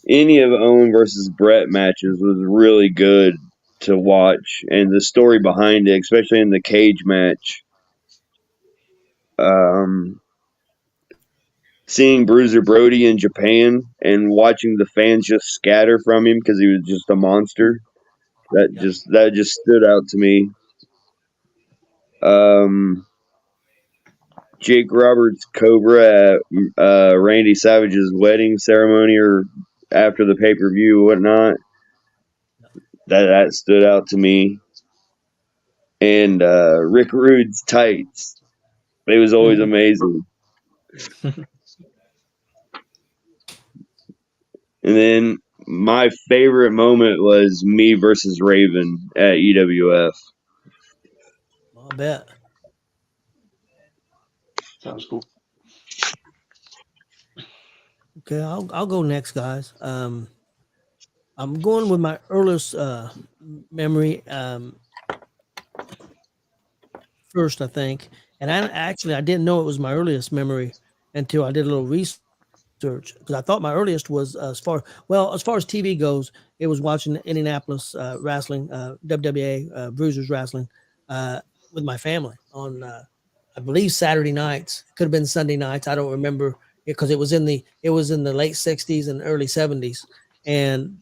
any of Owen versus Brett matches was really good to watch, and the story behind it, especially in the cage match. Um, Seeing Bruiser Brody in Japan and watching the fans just scatter from him because he was just a monster. Yep. That just stood out to me. Um, Jake Roberts Cobra at Randy Savage's wedding ceremony or after the pay per view, whatnot. That stood out to me. And Rick Rude's tights. It was always amazing. And then my favorite moment was me versus Raven at EWF. I bet. Sounds cool. Okay, I'll go next, guys. I'm going with my earliest memory first, I think. And I didn't know it was my earliest memory until I did a little research because I thought my earliest was as far as TV goes, it was watching Indianapolis wrestling, WWA Bruisers wrestling with my family on I believe Saturday nights. Could have been Sunday nights. I don't remember because it was in the late 60s and early 70s. And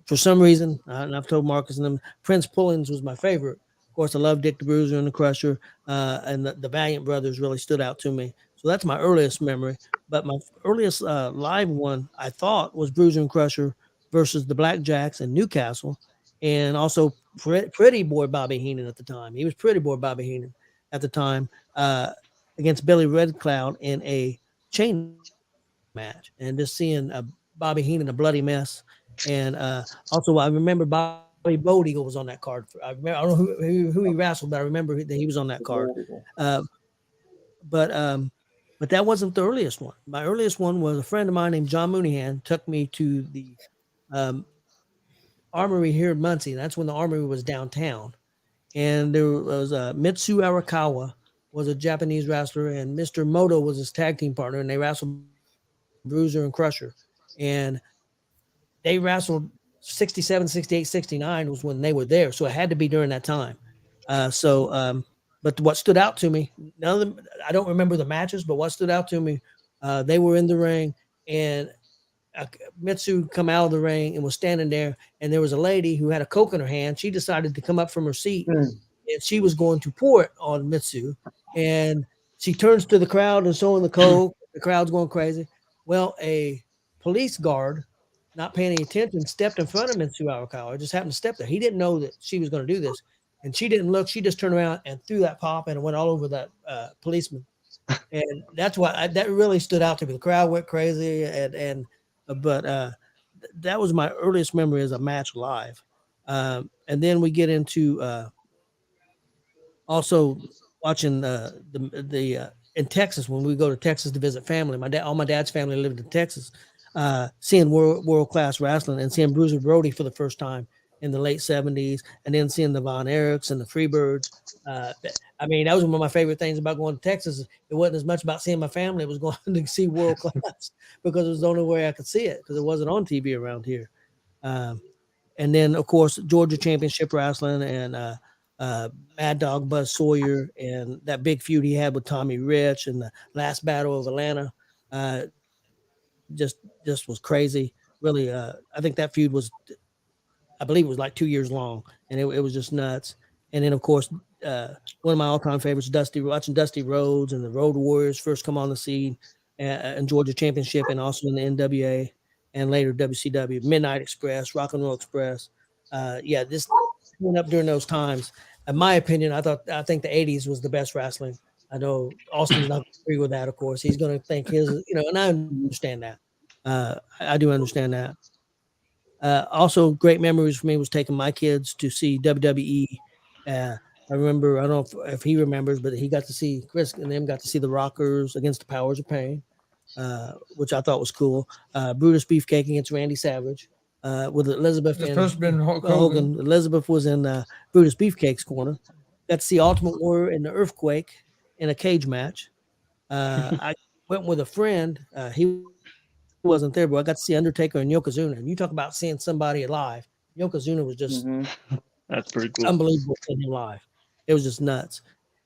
for some reason, and I've told Marcus and them, Prince Pullins was my favorite. Of course, I love Dick the Bruiser and the Crusher, and the Valiant Brothers really stood out to me. So that's my earliest memory. But my earliest live one I thought was Bruiser and Crusher versus the Blackjacks in Newcastle, and also Pretty Boy Bobby Heenan at the time. He was Pretty Boy Bobby Heenan at the time against Billy Red Cloud in a chain match, and just seeing Bobby Heenan a bloody mess. And also, I remember Bobby Bode Eagle was on that card. I don't know who he wrestled, but I remember that he was on that card. But that wasn't the earliest one. My earliest one was a friend of mine named John Mooneyhan took me to the Armory here in Muncie. That's when the Armory was downtown. And there was Mitsu Arakawa was a Japanese wrestler, and Mr. Moto was his tag team partner, and they wrestled Bruiser and Crusher. And they wrestled 67, 68, 69 was when they were there. So it had to be during that time. But what stood out to me, none of them, I don't remember the matches, but what stood out to me, they were in the ring, and Mitsu come out of the ring and was standing there, and there was a lady who had a Coke in her hand. She decided to come up from her seat, Mm. and she was going to pour it on Mitsu. And she turns to the crowd and showing the Coke. The crowd's going crazy. Well, a police guard, not paying any attention, stepped in front of Mitsu Awakawa. Just happened to step there. He didn't know that she was going to do this, and she didn't look. She just turned around and threw that pop, and it went all over that policeman. And that's why that really stood out to me. The crowd went crazy, but that was my earliest memory as a match live. And then we get into also watching the in Texas when we go to Texas to visit family. All my dad's family lived in Texas. Seeing world class wrestling and seeing Bruiser Brody for the first time in the late '70s, and then seeing the Von Erichs and the Freebirds. I mean, that was one of my favorite things about going to Texas. It wasn't as much about seeing my family; it was going to see world class because it was the only way I could see it because it wasn't on TV around here. And then, of course, Georgia Championship Wrestling and Mad Dog Buzz Sawyer and that big feud he had with Tommy Rich and the last battle of Atlanta. Just was crazy. Really, I think that feud was, I believe it was like 2 years long, and it was just nuts. And then, of course, one of my all-time favorites, watching Dusty Rhodes and the Road Warriors first come on the scene and Georgia Championship and also in the NWA and later WCW, Midnight Express, Rock and Roll Express. This went up during those times. In my opinion, I think the 80s was the best wrestling. I know Austin's not going to agree with that, of course. He's going to think his, and I understand that. I do understand that. Also, great memories for me was taking my kids to see WWE. I remember, I don't know if he remembers, but he got to see Chris and them got to see the Rockers against the Powers of Pain, which I thought was cool. Brutus Beefcake against Randy Savage with Elizabeth It's and supposed to be Hulk Hogan. Elizabeth was in Brutus Beefcake's corner. Got to see Ultimate Warrior in the Earthquake in a cage match. I went with a friend. He wasn't there, but I got to see Undertaker and Yokozuna. And you talk about seeing somebody alive. Yokozuna was just That's pretty cool. unbelievable seeing him live. It was just nuts.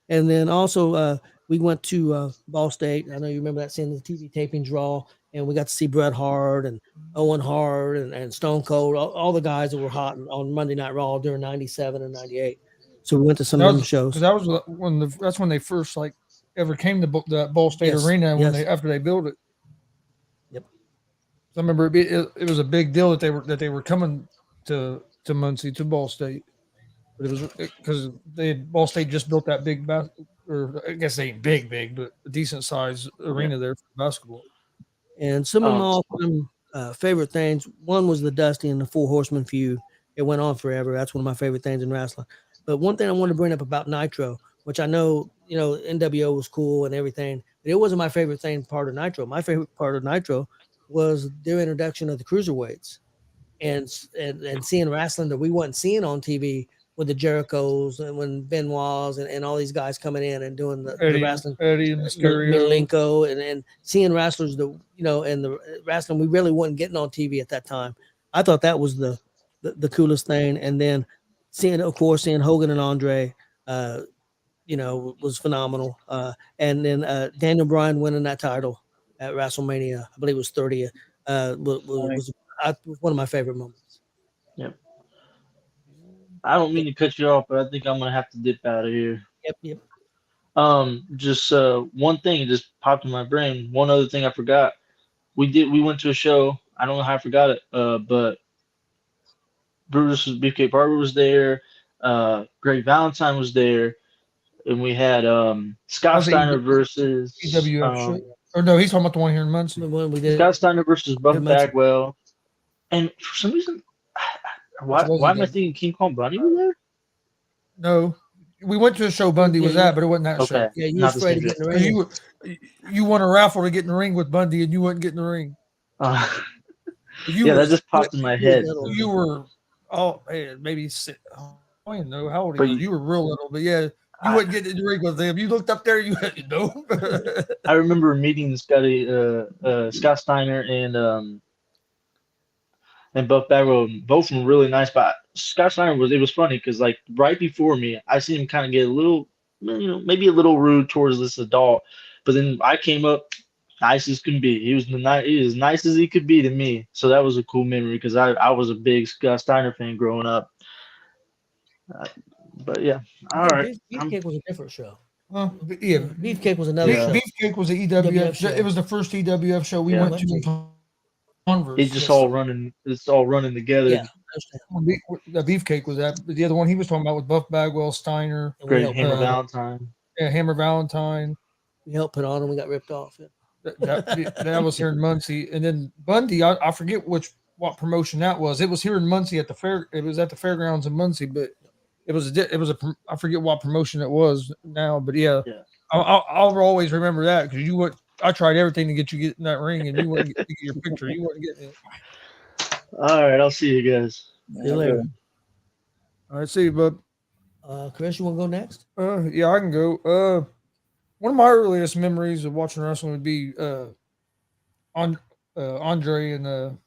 And then also we went to Ball State. I know you remember that, seeing the TV tapings raw, and we got to see Bret Hart and Owen Hart and Stone Cold, all the guys that were hot on Monday Night Raw during '97 and '98. So we went to some of them shows. Because that was that's when they first ever came to the Ball State Arena after they built it. Yep. So I remember it was a big deal that they were coming to Muncie, to Ball State. But it was because Ball State just built that big or I guess they ain't big, but a decent size arena there for basketball. And some of my all-time favorite things, one was the Dusty and the Four Horsemen feud. It went on forever. That's one of my favorite things in wrestling. But one thing I want to bring up about Nitro, which I know, NWO was cool and everything, but it wasn't my favorite part of Nitro. My favorite part of Nitro was their introduction of the cruiserweights and seeing wrestling that we wasn't seeing on TV with the Jerichos and when Benoit's and all these guys coming in and doing the wrestling, Eddie and Malenko and seeing wrestlers that, and the wrestling we really wasn't getting on TV at that time. I thought that was the coolest thing. And then seeing Hogan and Andre, was phenomenal. And then Daniel Bryan winning that title at WrestleMania, I believe it was 30th, was one of my favorite moments. Yep. I don't mean to cut you off, but I think I'm gonna have to dip out of here. Yep. Just one thing just popped in my brain. One other thing I forgot. We went to a show. I don't know how I forgot it. But Brutus Beefcake Barber was there. Greg Valentine was there, and we had Scott Steiner versus G.W.R. Or no, he's talking about the one here in Muncie. Scott Steiner versus Buff Bagwell. And for some reason, why am I thinking King Kong Bundy was there? No, we went to a show Bundy was at, but it wasn't that show. Yeah, you were afraid to get in the ring. You won a raffle to get in the ring with Bundy, and you wouldn't get in the ring. That just popped in my head. You were maybe I don't even know how old you were. You were real little, but yeah. You wouldn't get in the ring with them. You looked up there, I remember meeting Scott Steiner and Buff Bagwell. Both of them really nice, but Scott Steiner it was funny because right before me, I seen him kind of get a little, maybe a little rude towards this adult. But then I came up, nice as can be. He was as nice as he could be to me. So that was a cool memory because I was a big Scott Steiner fan growing up. But yeah, all right. Beefcake was a different show. Yeah, Beefcake was another show. Beefcake was the EWF show. It was the first EWF show we went to in Converse. It's just all running. It's all running together. Yeah, the Beefcake was that. The other one he was talking about was Buff Bagwell, Steiner, Great Hammer Valentine. Yeah, Hammer Valentine. We helped put on and we got ripped off. That was here in Muncie, and then Bundy. I forget what promotion that was. It was here in Muncie at the fair. It was at the fairgrounds in Muncie, but it was I forget what promotion it was now. But yeah. I'll always remember that because I tried everything to get in that ring, and you wouldn't get your picture. You wouldn't get it. All right, I'll see you guys. See you later. All right, see you, bud. Chris, you want to go next? Yeah, I can go. One of my earliest memories of watching wrestling would be Andre and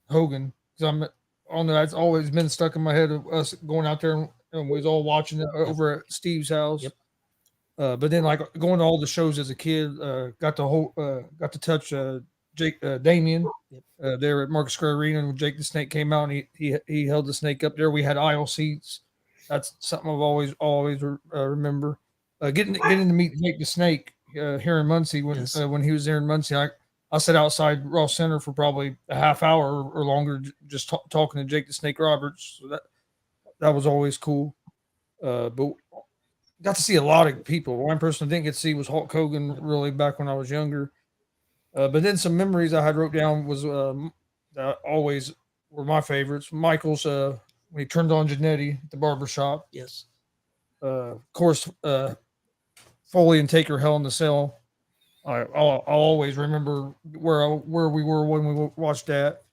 Hogan. Because that's always been stuck in my head of us going out there and we was all watching it over at Steve's house. Yep. But then, like going to all the shows as a kid, got to touch Damien there at Market Square Arena when Jake the Snake came out, and he held the Snake up there. We had aisle seats. That's something I've always remember. Getting to meet Jake the Snake here in Muncie when he was there in Muncie. I sat outside Ross Center for probably a half hour or longer, just talking to Jake the Snake Roberts. So that was always cool. But got to see a lot of people. One person I didn't get to see was Hulk Hogan really back when I was younger. But then some memories I had wrote down was that always were my favorites. Michael's when he turned on Janetti at the barbershop. Yes. Of course, Foley and Taker Hell in the Cell. I'll always remember where we were when we watched that.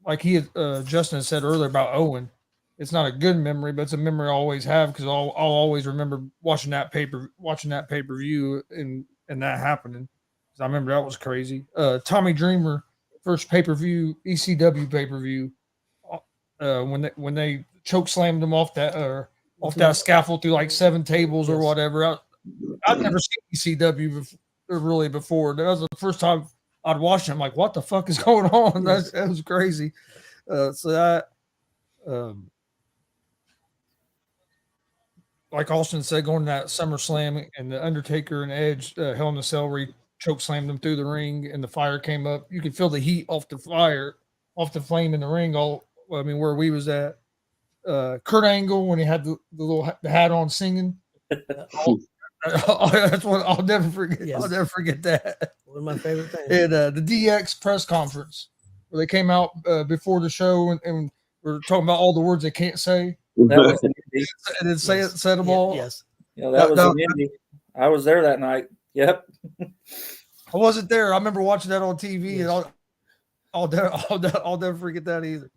Like Justin had said earlier about Owen. It's not a good memory, but it's a memory I always have because I'll always remember watching that pay per view and that happening. I remember that was crazy. Tommy Dreamer first pay per view ECW pay per view when they choke slammed him off that scaffold through like 7 tables or whatever. I'd never seen ECW before. That was the first time I'd watched it. I'm like, what the fuck is going on? That was crazy. Like Austin said, going to that SummerSlam and the Undertaker and Edge Hell in a Cell where he choke slammed them through the ring and the fire came up. You could feel the heat off the flame in the ring. Where we was at. Kurt Angle when he had the hat on singing. That's what I'll never forget. Yes. I'll never forget that. One of my favorite things. And the DX press conference where they came out before the show and we're talking about all the words they can't say. That was and then said them all. Yes. That was an indie. I was there that night. Yep. I wasn't there. I remember watching that on TV, and I'll never forget that either.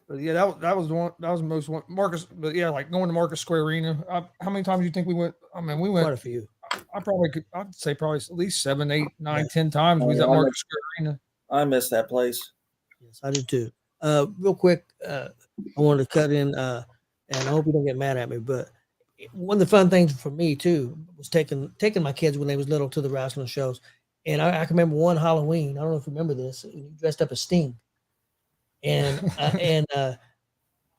But yeah, that was the one. That was the most one. Marcus, but yeah, like going to Marcus Square Arena. How many times do you think we went? I mean, we went quite a few. I'd say probably at least 7, 8, 9, 10 times. We was at Marcus Square Arena. I miss that place. Yes, I do too. Real quick, I wanted to cut in, and I hope you don't get mad at me, but one of the fun things for me too was taking my kids when they was little to the wrestling shows. And I can remember one Halloween. I don't know if you remember this. You dressed up as Sting, and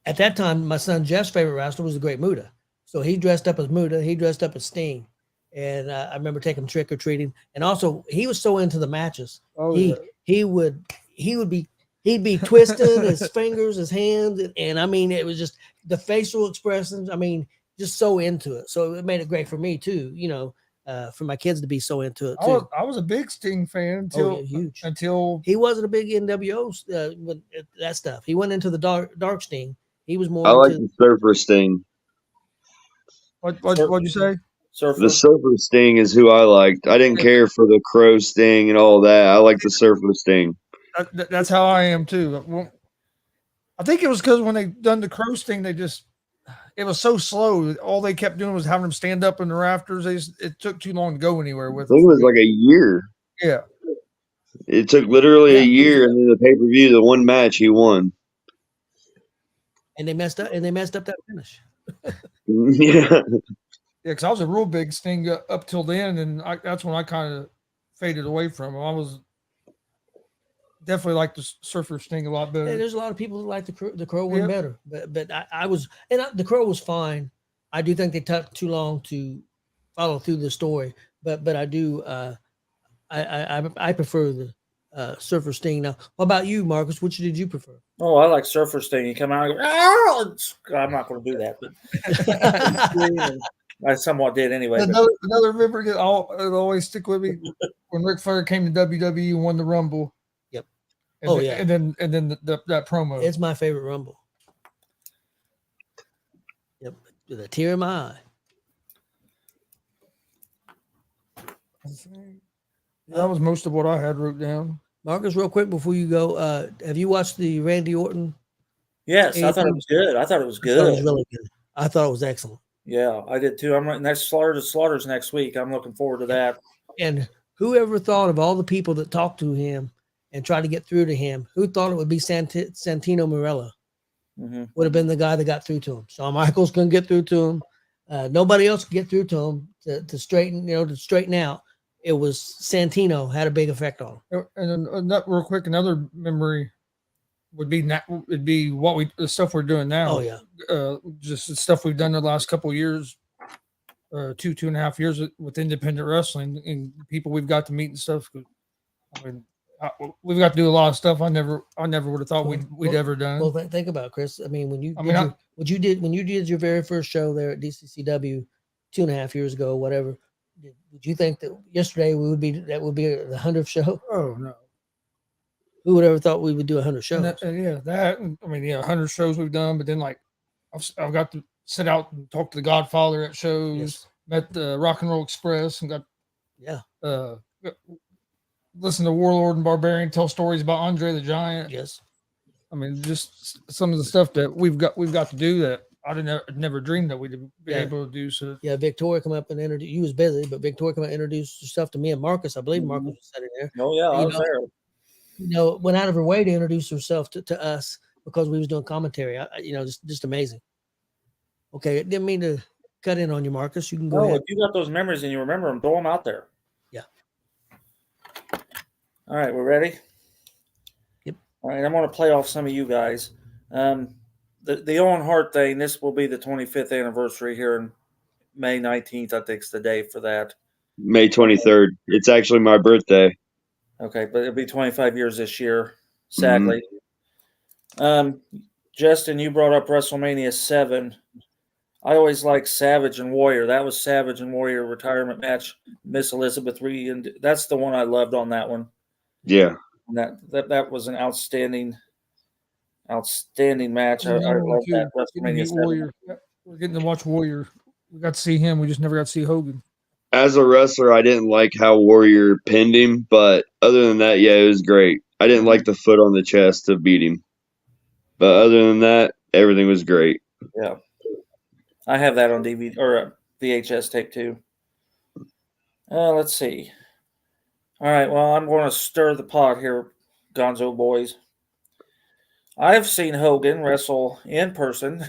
at that time, my son Jeff's favorite wrestler was the Great Muta. So he dressed up as Muta. He dressed up as Sting, and I remember taking him trick or treating. And also, he was so into the matches. He'd be twisting his fingers, his hands, and I mean, it was just the facial expressions. I mean, just so into it. So it made it great for me too. For my kids to be so into it too. I was a big Sting fan until he wasn't a big NWO with that stuff. He went into the dark Sting. He was more. I like the Surfer Sting. What'd you say? Surfer. The Surfer Sting is who I liked. I didn't care for the Crow Sting and all that. I like the Surfer Sting. That's how I am too. Well, I think it was because when they done the Crow Sting, it was so slow. All they kept doing was having them stand up in the rafters. It took too long to go anywhere with I think it was like a year. Yeah. It took literally a year, and then the pay per view, the one match he won. And they messed up that finish. Yeah. Yeah, because I was a real big Sting up till then, and that's when I kind of faded away from him. I was definitely like the Surfer Sting a lot Hey, better. there's a lot of people that like the Crow one Yep. better, but I was, and the Crow was fine. I do think they took too long to follow through the story, but I do I prefer the Surfer Sting. Now, what about you, Marcus? Which did you prefer? Oh, I like Surfer Sting. You come out and go, "Oh!" I'm not going to do that, but I somewhat did anyway. But Another memory that it'll always stick with me when Ric Flair came to WWE and won the Rumble. Yep. And then that promo. It's my favorite Rumble. Yep, with a tear in my eye. That was most of what I had wrote down. Marcus, real quick before you go, have you watched the Randy Orton? yes, I thought it was good. I thought it was good. It was really good. I thought it was excellent. Yeah, I did too. I'm right next Slaughter to Slaughters next week. I'm looking forward to that. And whoever thought of all the people that talked to him and tried to get through to him, who thought it would be Santino Marella? Mm-hmm. Would have been the guy that got through to him. Shawn Michaels couldn't get through to him. Nobody else could get through to him to straighten out. It was Santino had a big effect on him. And that real quick, another memory would be the stuff we're doing now. Oh yeah, just the stuff we've done the last couple of years, 2.5 years with independent wrestling and people we've got to meet and stuff. I mean, we've got to do a lot of stuff I never would have thought we'd ever done. Well, think about it, Chris. I mean, when you did your very first show there at DCCW 2.5 years ago, whatever. Did you think that yesterday would be the 100th show? Oh no. Who would ever thought we would do 100 shows? And 100 shows we've done, but then like I've got to sit out and talk to the Godfather at shows. Yes. Met the Rock and Roll Express and got listen to Warlord and Barbarian tell stories about Andre the Giant. Yes. I mean, just some of the stuff that we've got to do that I never dreamed that we'd be able to do. So Victoria come up and introduce. You was busy, but Victoria come up and introduced herself to me and Marcus. I believe Marcus was sitting there. Oh yeah, I was there. Went out of her way to introduce herself to us because we was doing commentary. Just amazing. Okay, didn't mean to cut in on you, Marcus. You can go ahead. If you got those memories and you remember them, throw them out there. Yeah. All right, we're ready? Yep. All right, I'm going to play off some of you guys. The Owen Hart thing, this will be the 25th anniversary here in May 19th. I think is the day for that. May 23rd. It's actually my birthday. Okay, but it'll be 25 years this year, sadly. Justin, you brought up WrestleMania 7. I always liked Savage and Warrior. That was Savage and Warrior retirement match. Miss Elizabeth Reed, and that's the one I loved on that one. Yeah. And that was an outstanding match. I love that WrestleMania 7. Warrior. We're getting to watch Warrior. We got to see him. We just never got to see Hogan. As a wrestler, I didn't like how Warrior pinned him, but other than that, yeah, it was great. I didn't like the foot on the chest to beat him. But other than that, everything was great. Yeah. I have that on DVD or VHS tape too. Let's see. All right, well, I'm going to stir the pot here, Gonzo boys. I've seen Hogan wrestle in person,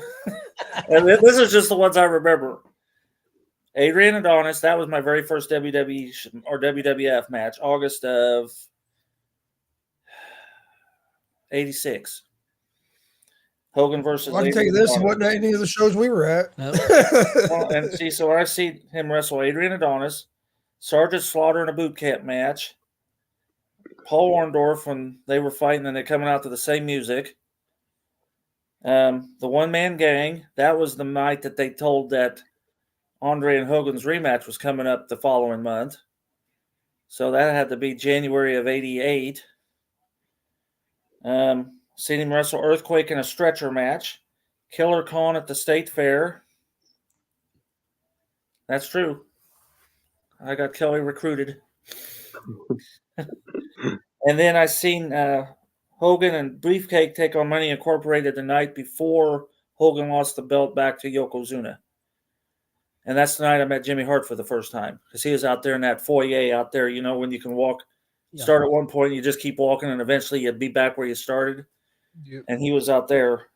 and this is just the ones I remember. Adrian Adonis, that was my very first WWE or WWF match, August of 86. Hogan versus. I can tell you this: it wasn't any of the shows we were at. And see, so I see him wrestle Adrian Adonis, Sergeant Slaughter in a boot camp match, Paul Orndorff when they were fighting and they're coming out to the same music. The One Man Gang, that was the night that they told that Andre and Hogan's rematch was coming up the following month. So that had to be January of 88. Seen him wrestle Earthquake in a stretcher match. Killer Khan at the State Fair. That's true. I got Kelly recruited. And then I seen Hogan and Beefcake take on Money Incorporated the night before Hogan lost the belt back to Yokozuna. And that's the night I met Jimmy Hart for the first time because he was out there in that foyer out there, when you can walk, start at one point, you just keep walking, and eventually you'd be back where you started. Yep. And he was out there,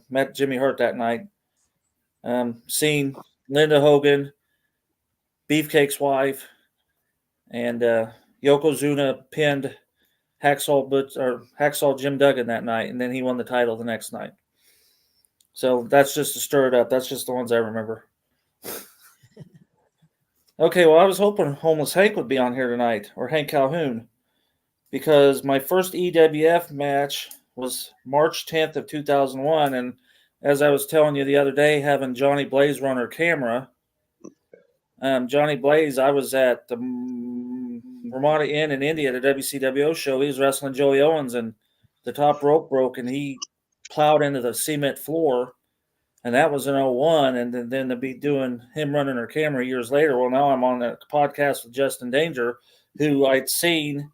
met Jimmy Hart that night. Seen Linda Hogan, Beefcake's wife, and Yokozuna pinned Hacksaw Jim Duggan that night, and then he won the title the next night. So that's just to stir it up. That's just the ones I remember. Okay, well, I was hoping Homeless Hank would be on here tonight, or Hank Calhoun, because my first EWF match was March 10th of 2001, and as I was telling you the other day, having Johnny Blaze run her camera, Johnny Blaze, I was at the Ramada Inn in India at a WCWO show. He was wrestling Joey Owens, and the top rope broke, and he plowed into the cement floor. And that was in 01, and then to be doing him running her camera years later. Well, now I'm on a podcast with Justin Danger, who I'd seen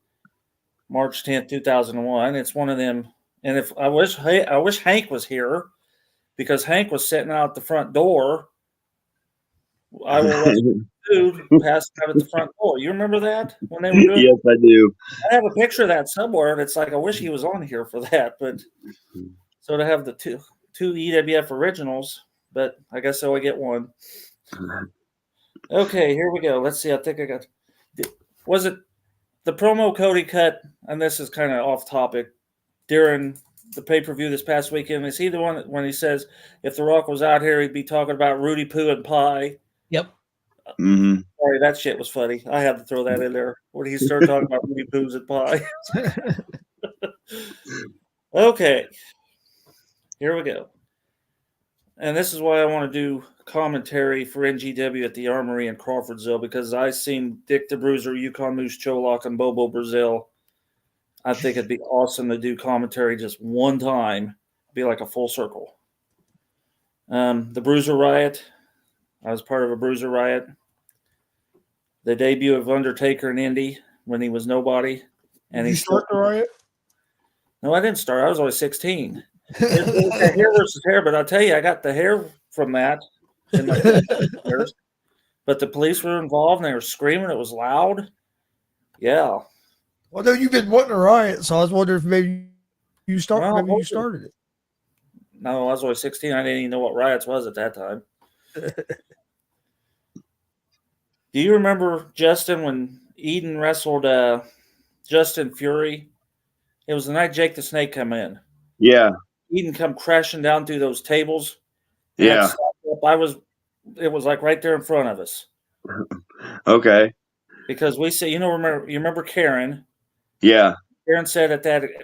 March 10th, 2001. It's one of them. And if I wish Hank was here, because Hank was sitting out the front door. I will let dude passed out at the front door. You remember that when they were doing? Yes, I do. I have a picture of that somewhere, and it's like I wish he was on here for that. But so to have the two EWF originals, but I guess I only get one. Okay, here we go. Let's see. I think I got. Was it the promo Cody cut? And this is kind of off topic. During the pay-per-view this past weekend, is he the one when he says if The Rock was out here, he'd be talking about Rudy Poo and pie? Yep. Mm-hmm. Sorry, that shit was funny. I had to throw that in there when he started talking about Rudy Poos and pie. Okay. Here we go. And this is why I want to do commentary for NGW at the Armory in Crawfordsville, because I seen Dick the Bruiser, Yukon Moose Cholak, and Bobo Brazil. I think it'd be awesome to do commentary just one time. Be like a full circle. The Bruiser Riot. I was part of a Bruiser Riot. The debut of Undertaker in Indy when he was nobody. And Did you start the riot? No, I didn't start. I was only 16. It hair versus hair, but I'll tell you, I got the hair from that in my hairs. But the police were involved and they were screaming. It was loud. Yeah. Well, no, you've been wanting a riot, so I was wondering if maybe you started it. No, I was only 16. I didn't even know what riots was at that time. Do you remember, Justin, when Eden wrestled Justin Fury? It was the night Jake the Snake come in. Yeah. Eden come crashing down through those tables. Yeah. It was like right there in front of us. Okay. Because we say, you remember Karen? Yeah. Karen said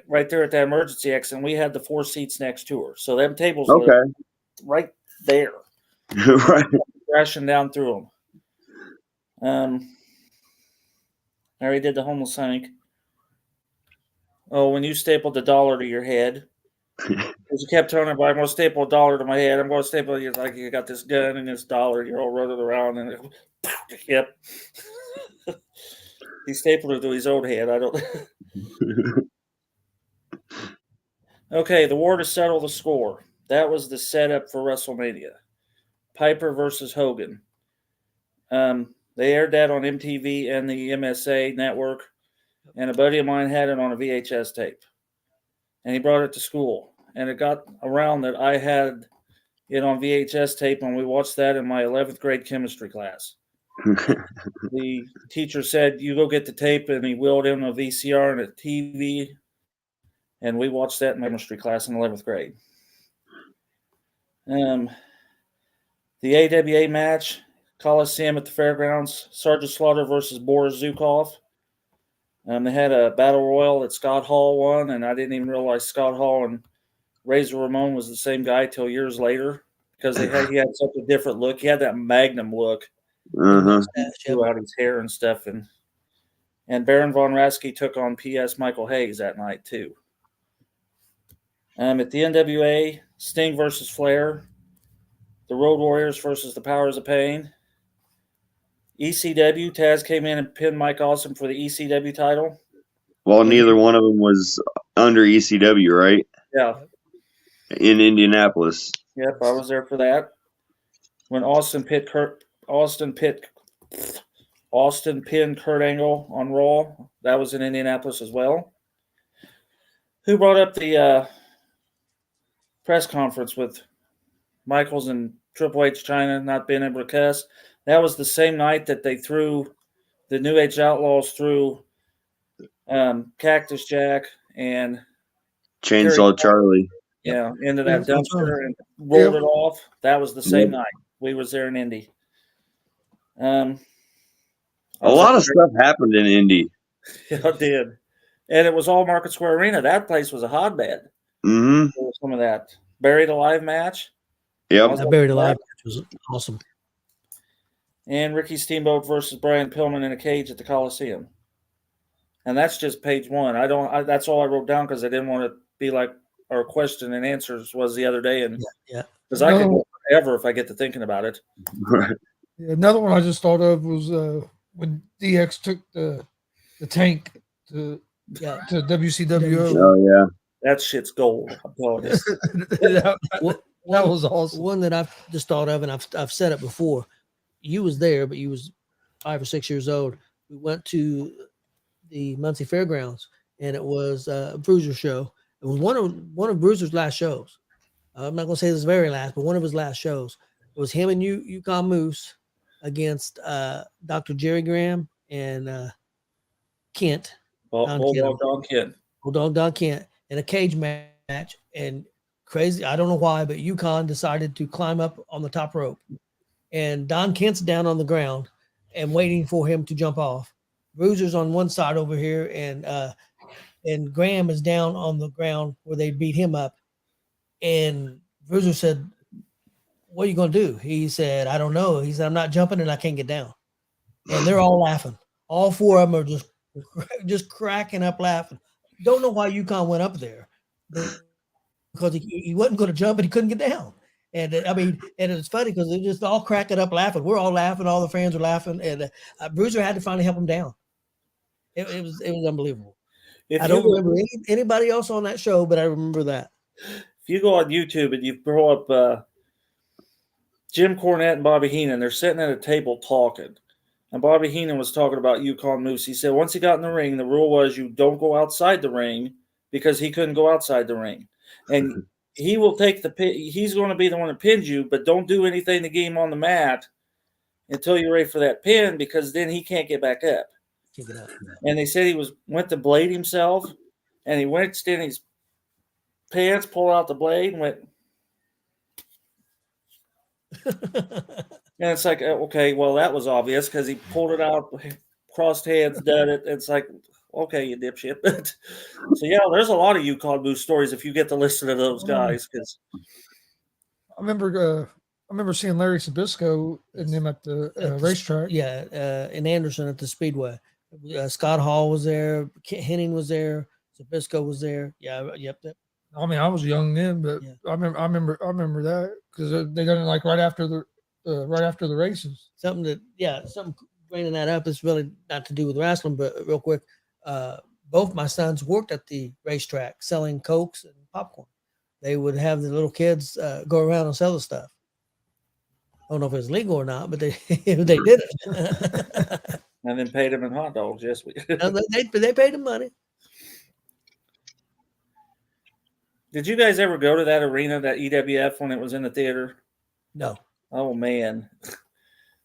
right there at that emergency exit, and we had the 4 seats next to her. So them tables Okay. were right there. Right. Crashing down through them. I already did the homeless Hank. Oh, when you stapled the dollar to your head. Because you kept telling everybody, I'm going to staple a dollar to my head. I'm going to staple it. Like you got this gun and this dollar. You're all running around. And yep. He stapled it to his own head. I don't. Okay, the war to settle the score. That was the setup for WrestleMania. Piper versus Hogan. They aired that on MTV and the MSA network. And a buddy of mine had it on a VHS tape. And he brought it to school. And it got around that I had it on VHS tape, and we watched that in my 11th grade chemistry class. The teacher said, you go get the tape, and he wheeled in a VCR and a TV, and we watched that in my chemistry class in 11th grade. The AWA match, Coliseum at the Fairgrounds, Sergeant Slaughter versus Boris Zukov. They had a battle royal that Scott Hall won, and I didn't even realize Scott Hall and Razor Ramon was the same guy till years later because he had such a different look. He had that Magnum look. Throughout his hair and stuff. And Baron Von Raschke took on P.S. Michael Hayes that night, too. At the NWA, Sting versus Flair. The Road Warriors versus the Powers of Pain. ECW, Taz came in and pinned Mike Awesome for the ECW title. Well, neither one of them was under ECW, right? Yeah. In Indianapolis. Yep, I was there for that. When Austin pinned Kurt Angle on Raw. That was in Indianapolis as well. Who brought up the press conference with Michaels and Triple H China not being able to cuss? That was the same night that they threw the New Age Outlaws through Cactus Jack and Chainsaw Charlie. into that That's right. dumpster and rolled Yep. it off. That was the same Yep. night. We was there in Indy. A lot of stuff happened in Indy. It did. And it was all Market Square Arena. That place was a hotbed. Mm-hmm. There was some of that. Buried Alive match. Yep. That Buried Alive match was awesome. And Ricky Steamboat versus Brian Pillman in a cage at the Coliseum. And that's just page one. That's all I wrote down because I didn't want to be like our question and answers was the other day. And Yeah. because I could go forever if I get to thinking about it. Yeah, another one I just thought of was when DX took the tank to WCWO. Oh yeah. That shit's gold. I'm telling you. that was awesome. One that I've just thought of, and I've said it before. You was there, but you was 5 or 6 years old. We went to the Muncie Fairgrounds, and it was a Bruiser show. It was one of Bruiser's last shows. I'm not gonna say his very last, but one of his last shows. It was him and Yukon Moose against Dr. Jerry Graham and Kent. Bulldog Don Kent. Bulldog Don Kent in a cage match. And crazy, I don't know why, but Yukon decided to climb up on the top rope. And Don Kent's down on the ground and waiting for him to jump off. Bruiser's on one side over here, and Graham is down on the ground where they beat him up. And Bruiser said, "What are you going to do?" He said, "I don't know." He said, "I'm not jumping and I can't get down." And they're all laughing. All four of them are just cracking up laughing. Don't know why Yukon went up there, because he wasn't going to jump and he couldn't get down. And and it's funny because they're just all cracking up laughing. We're all laughing. All the fans are laughing. And Bruiser had to finally help him down. It was unbelievable. I don't remember anybody else on that show, but I remember that. If you go on YouTube and you throw up Jim Cornette and Bobby Heenan, they're sitting at a table talking. And Bobby Heenan was talking about Yukon Moose. He said once he got in the ring, the rule was you don't go outside the ring because he couldn't go outside the ring. And he will take the pin. He's going to be the one that pins you, but don't do anything to get him on the mat until you're ready for that pin, because then he can't get back up. And they said he went to blade himself, and he went in his pants, pulled out the blade, and went. And it's like, okay, well, that was obvious because he pulled it out, crossed hands, done it. It's like, okay, you dipshit. So, yeah, there's a lot of Yukon Moose stories if you get to listen to those guys. Because I remember seeing Larry Sabisco and him at the racetrack. Yeah, in Anderson at the Speedway. Scott Hall was there. Henning was there. Sabisco was there. Yeah, yep. I mean, I was young then, but yeah. I remember that because they done it like right after the races. Something bringing that up is really not to do with wrestling, but real quick, both my sons worked at the racetrack selling Cokes and popcorn. They would have the little kids go around and sell the stuff. I don't know if it was legal or not, but they did it. And then paid them in hot dogs. Yes, they paid them money. Did you guys ever go to that arena, that EWF, when it was in the theater? No. Oh, man.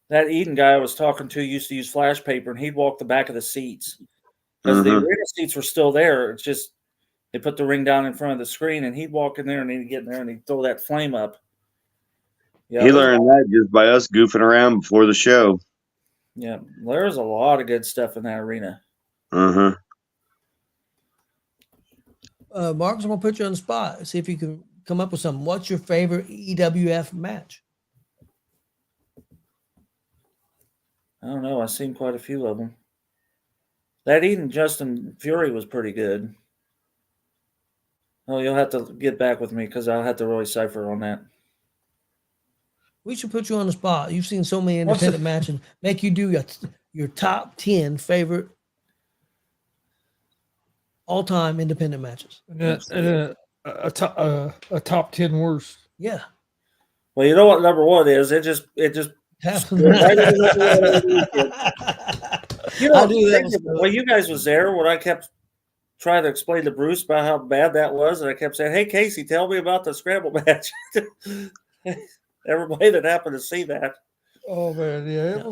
That Eden guy I was talking to used to use flash paper, and he'd walk the back of the seats. Because the arena seats were still there. It's just they put the ring down in front of the screen, and he'd walk in there, and he'd get in there, and he'd throw that flame up. Yeah, he learned that just by us goofing around before the show. Yeah, there's a lot of good stuff in that arena. Uh-huh. Marcus, I'm going to put you on the spot. See if you can come up with something. What's your favorite EWF match? I don't know. I've seen quite a few of them. That Eden Justin Fury was pretty good. Oh, you'll have to get back with me because I'll have to really cipher on that. We should put you on the spot. You've seen so many independent matches. Make you do your top 10 favorite all-time independent matches. And a top 10 worst. Yeah. Well, you know what number one is? It just happens. Well, you guys was there when I kept trying to explain to Bruce about how bad that was, and I kept saying, "Hey, Casey, tell me about the scramble match." Everybody that happened to see that. Oh man, yeah, it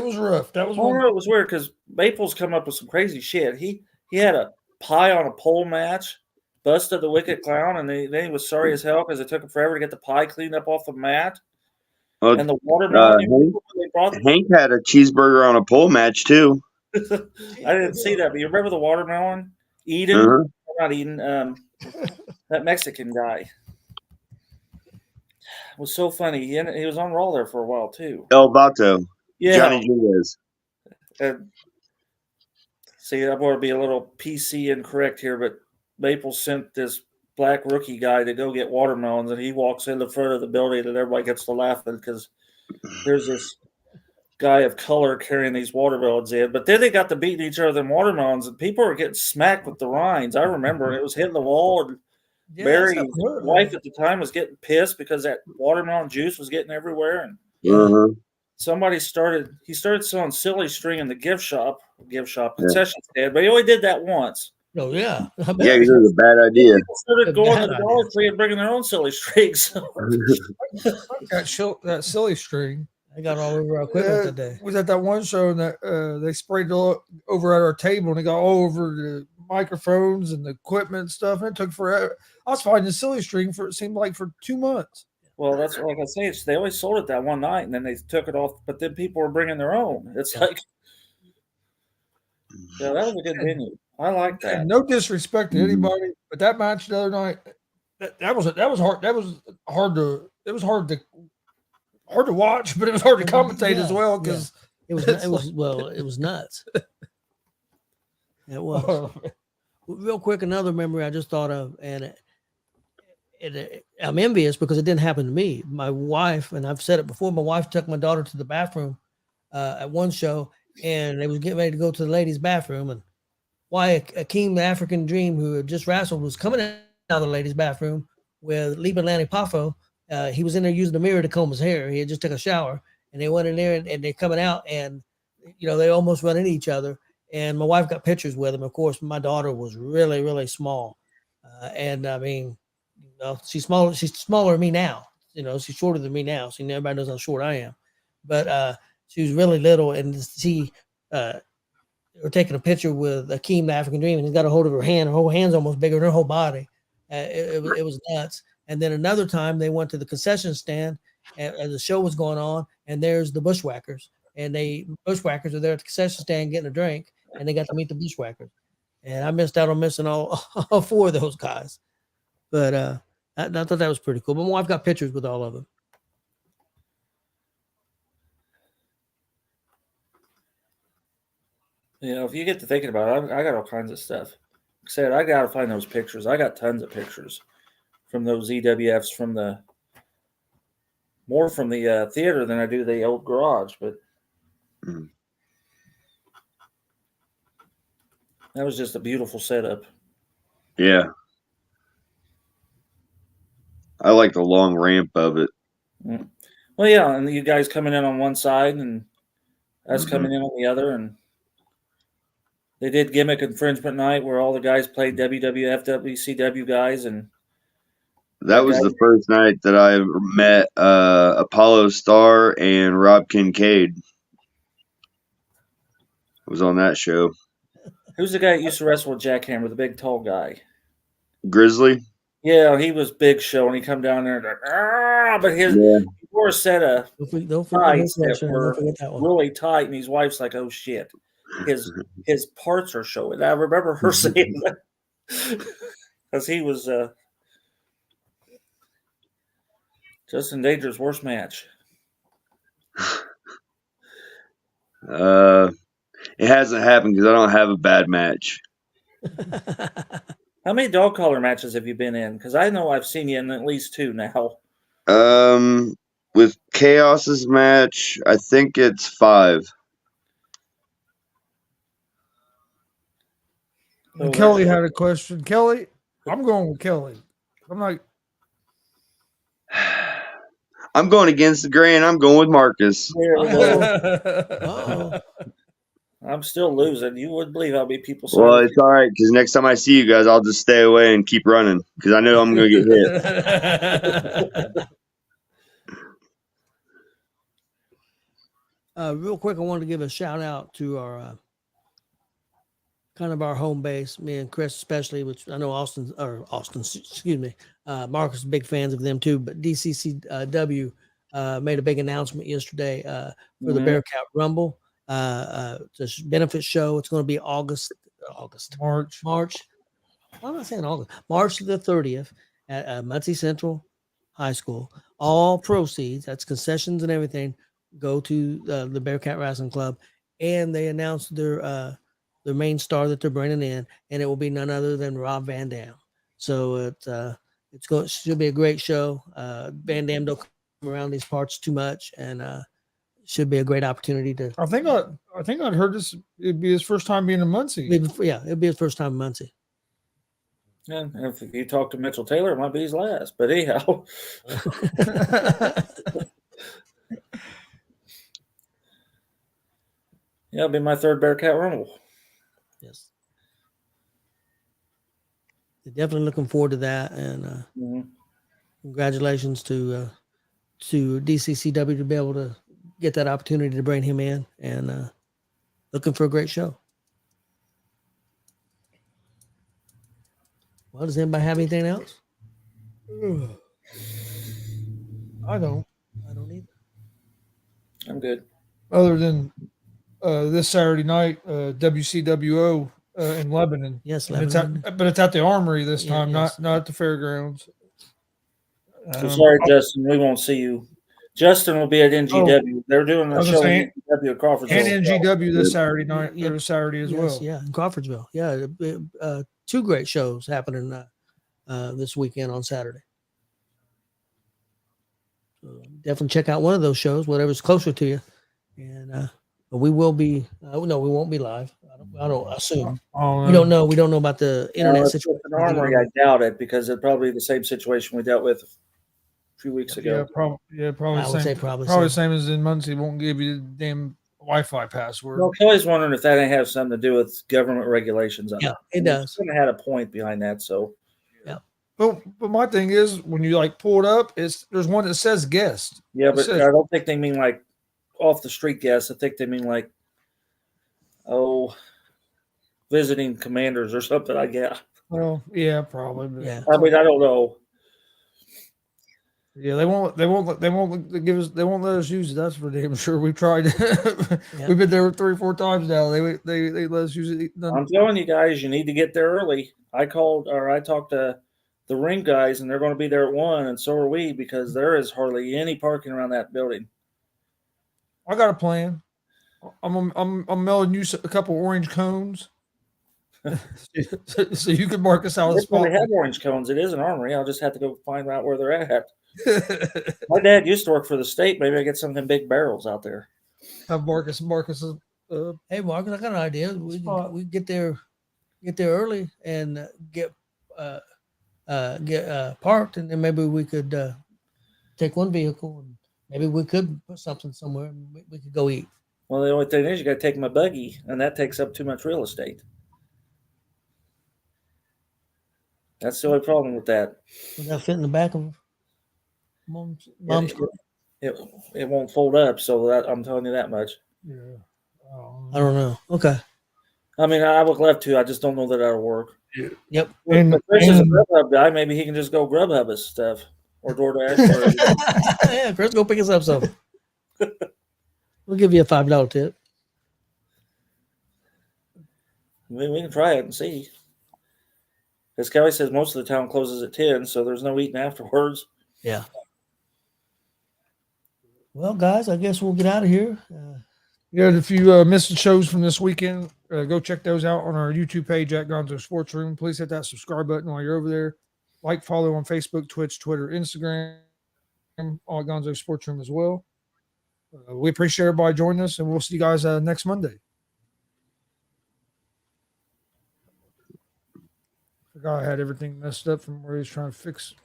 was rough. That was Oh, one. no, it was weird because Maples come up with some crazy shit. He had a pie on a pole match, busted the Wicked Clown, and then he was sorry as hell because it took him forever to get the pie cleaned up off the mat. Well, And the watermelon, you remember when they brought Hank had a cheeseburger on a pole match too. I didn't see that, but you remember the watermelon? Eden? Uh-huh. Not Eden, that Mexican guy. It was so funny. He was on Raw there for a while too. El Vato. Yeah. Johnny Diaz. And see, I want to be a little PC incorrect here, but Maple sent this black rookie guy to go get watermelons, and he walks in the front of the building, and everybody gets to laughing because there's this guy of color carrying these watermelons in. But then they got to beating each other in watermelons, and people were getting smacked with the rinds. I remember it was hitting the wall, and Barry's wife at the time was getting pissed because that watermelon juice was getting everywhere, and Uh-huh. he started selling silly string in the gift shop concession stand, but he only did that once. Oh yeah. Yeah, because it was a bad idea. People started going to the Dollar Tree and bringing their own silly strings. that silly string. I got all over our equipment today. Was at that one show and that they sprayed it all over at our table and it got all over the microphones and the equipment and stuff. And it took forever. I was finding silly string it seemed like for 2 months. Well, that's like I say. They always sold it that one night, and then they took it off. But then people were bringing their own. It's like, yeah, that was a good venue. I like that. No disrespect to anybody, but that match the other night, that was hard. That was hard to. It was hard to watch, but it was hard to commentate as well because it was nuts. It was. Real quick, another memory I just thought of, and I'm envious because it didn't happen to me. My wife, and I've said it before, my wife took my daughter to the bathroom at one show, and they was getting ready to go to the ladies' bathroom, and Akeem, the African Dream, who had just wrestled, was coming out of the ladies' bathroom with Liba Lanny Poffo. He was in there using the mirror to comb his hair. He had just took a shower, and they went in there, and they're coming out, and they almost run into each other. And my wife got pictures with him. Of course, my daughter was really, really small, and I mean, she's smaller. She's smaller than me now. She's shorter than me now. So everybody knows how short I am. But she was really little, and we're taking a picture with Akeem, the African Dream, and he's got a hold of her hand. Her whole hand's almost bigger than her whole body. It was nuts. And then another time they went to the concession stand as the show was going on, and there's the Bushwhackers. And Bushwhackers are there at the concession stand getting a drink, and they got to meet the Bushwhackers. And I missed out on missing all 4 of those guys. But I thought that was pretty cool. But my wife got pictures with all of them. If you get to thinking about it, I got all kinds of stuff. Like I said, I got to find those pictures. I got tons of pictures from those EWFs more from the theater than I do the old garage. But that was just a beautiful setup. Yeah. I like the long ramp of it. Well, yeah, and you guys coming in on one side and us coming in on the other, and they did gimmick infringement night where all the guys played WWF, WCW guys, and that was the first night that I met Apollo Starr and Rob Kincaid. I was on that show. Who's the guy that used to wrestle with Jackhammer, the big tall guy? Grizzly. Yeah, he was Big Show, and he come down there and but he wore a set of tights that were really tight, and his wife's like, "Oh shit, his parts are showing." I remember her saying that because he was Justin Danger's worst match. It hasn't happened because I don't have a bad match. How many dog collar matches have you been in? Because I know I've seen you in at least 2 now. With Chaos's match, I think it's 5. And Kelly had a question. Kelly, I'm going with Kelly. I'm going against the grain. I'm going with Marcus. I'm still losing. You wouldn't believe how many people. Well, it's all right because next time I see you guys, I'll just stay away and keep running because I know I'm going to get hit. Real quick, I wanted to give a shout out to our kind of our home base, me and Chris especially, which I know Marcus is big fans of them too. But DCCW made a big announcement yesterday for the Bearcat Rumble. It's a benefit show. It's going to be March. Why am I saying August? March the 30th at Muncie Central High School. All proceeds, that's concessions and everything, go to the Bearcat Wrestling Club. And they announced their main star that they're bringing in, and it will be none other than Rob Van Dam. So should be a great show. Van Dam don't come around these parts too much, and should be a great opportunity to. I think I'd heard this. It'd be his first time being in Muncie. Yeah, it'd be his first time in Muncie. And if you talk to Mitchell Taylor, it might be his last. But anyhow. Yeah, it'll be my third Bearcat Rumble. Yes. Definitely looking forward to that. And congratulations to DCCW to be able to get that opportunity to bring him in. And looking for a great show. Well, does anybody have anything else? I don't either. I'm good. Other than this Saturday night, WCWO in Lebanon. Yes, Lebanon. But it's at the Armory this time, not at the fairgrounds. So sorry, Justin, we won't see you. Justin will be at NGW. They're doing a show at NGW at Crawfordsville. And NGW this Saturday night. There was Saturday as well. Yeah, in Crawfordsville. Yeah, two great shows happening this weekend on Saturday. So definitely check out one of those shows, whatever's closer to you. And we will be. No, we won't be live. I don't assume. We don't know. We don't know about the internet situation. Normally, I doubt it because it'd probably be the same situation we dealt with a few weeks ago. Probably. I would say probably the same as in Muncie. Won't give you the damn Wi-Fi password. Well, Kelly's wondering if that ain't have something to do with government regulations. Yeah, it does. It had a point behind that. So. Yeah. But my thing is, when you pull it up, there's one that says guest. Yeah, but I don't think they mean off the street guests. I think they mean visiting commanders or something. I guess. Well, yeah, probably. But yeah. I mean, I don't know. Yeah, they won't give us. They won't let us use it. That's for damn sure. We've tried. We've been there 3 or 4 times now. They let us use it. I'm telling you guys, you need to get there early. I talked to the ring guys, and they're going to be there at 1, and so are we, because there is hardly any parking around that building. I got a plan. I'm mailing you a couple orange cones, so you can mark us out. They probably have orange cones. It is an armory. I'll just have to go find out where they're at. My dad used to work for the state. Maybe I get some of them big barrels out there. Have Marcus. Hey, Marcus, I got an idea. We get there early and get parked, and then maybe we could take one vehicle, and maybe we could put something somewhere, and we could go eat. Well, the only thing is you got to take my buggy, and that takes up too much real estate. That's the only problem with that. Would that fit in the back of mom's it won't fold up, so that I'm telling you that much. Yeah. I don't know. Okay. I mean, I would love to. I just don't know that that'll work. Yep. But Chris is a Grubhub guy. Maybe he can just go Grubhub his stuff or DoorDash. Yeah, Chris, go pick us up something. We'll give you a $5 tip. I mean, we can try it and see. Because Kelly says most of the town closes at 10, so there's no eating afterwards. Yeah. Well, guys, I guess we'll get out of here. If you missed the shows from this weekend, go check those out on our YouTube page at Gonzo'S Sports Room. Please hit that subscribe button while you're over there. Follow on Facebook, Twitch, Twitter, Instagram, all Gonzo'S Sports Room as well. We appreciate everybody joining us, and we'll see you guys next Monday. Forgot I had everything messed up from where he was trying to fix.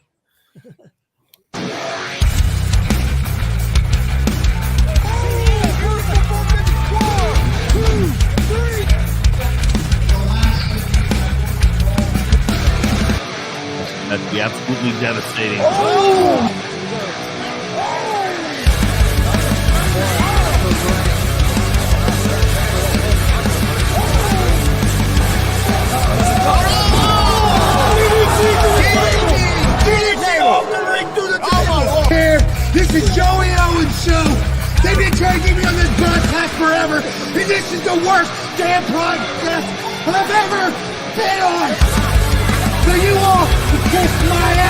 That'd be absolutely devastating. Oh! This is Joey Owens' show. They've been trying to get me on this broadcast forever, and this is the worst damn podcast I've ever been on. So you all can kiss my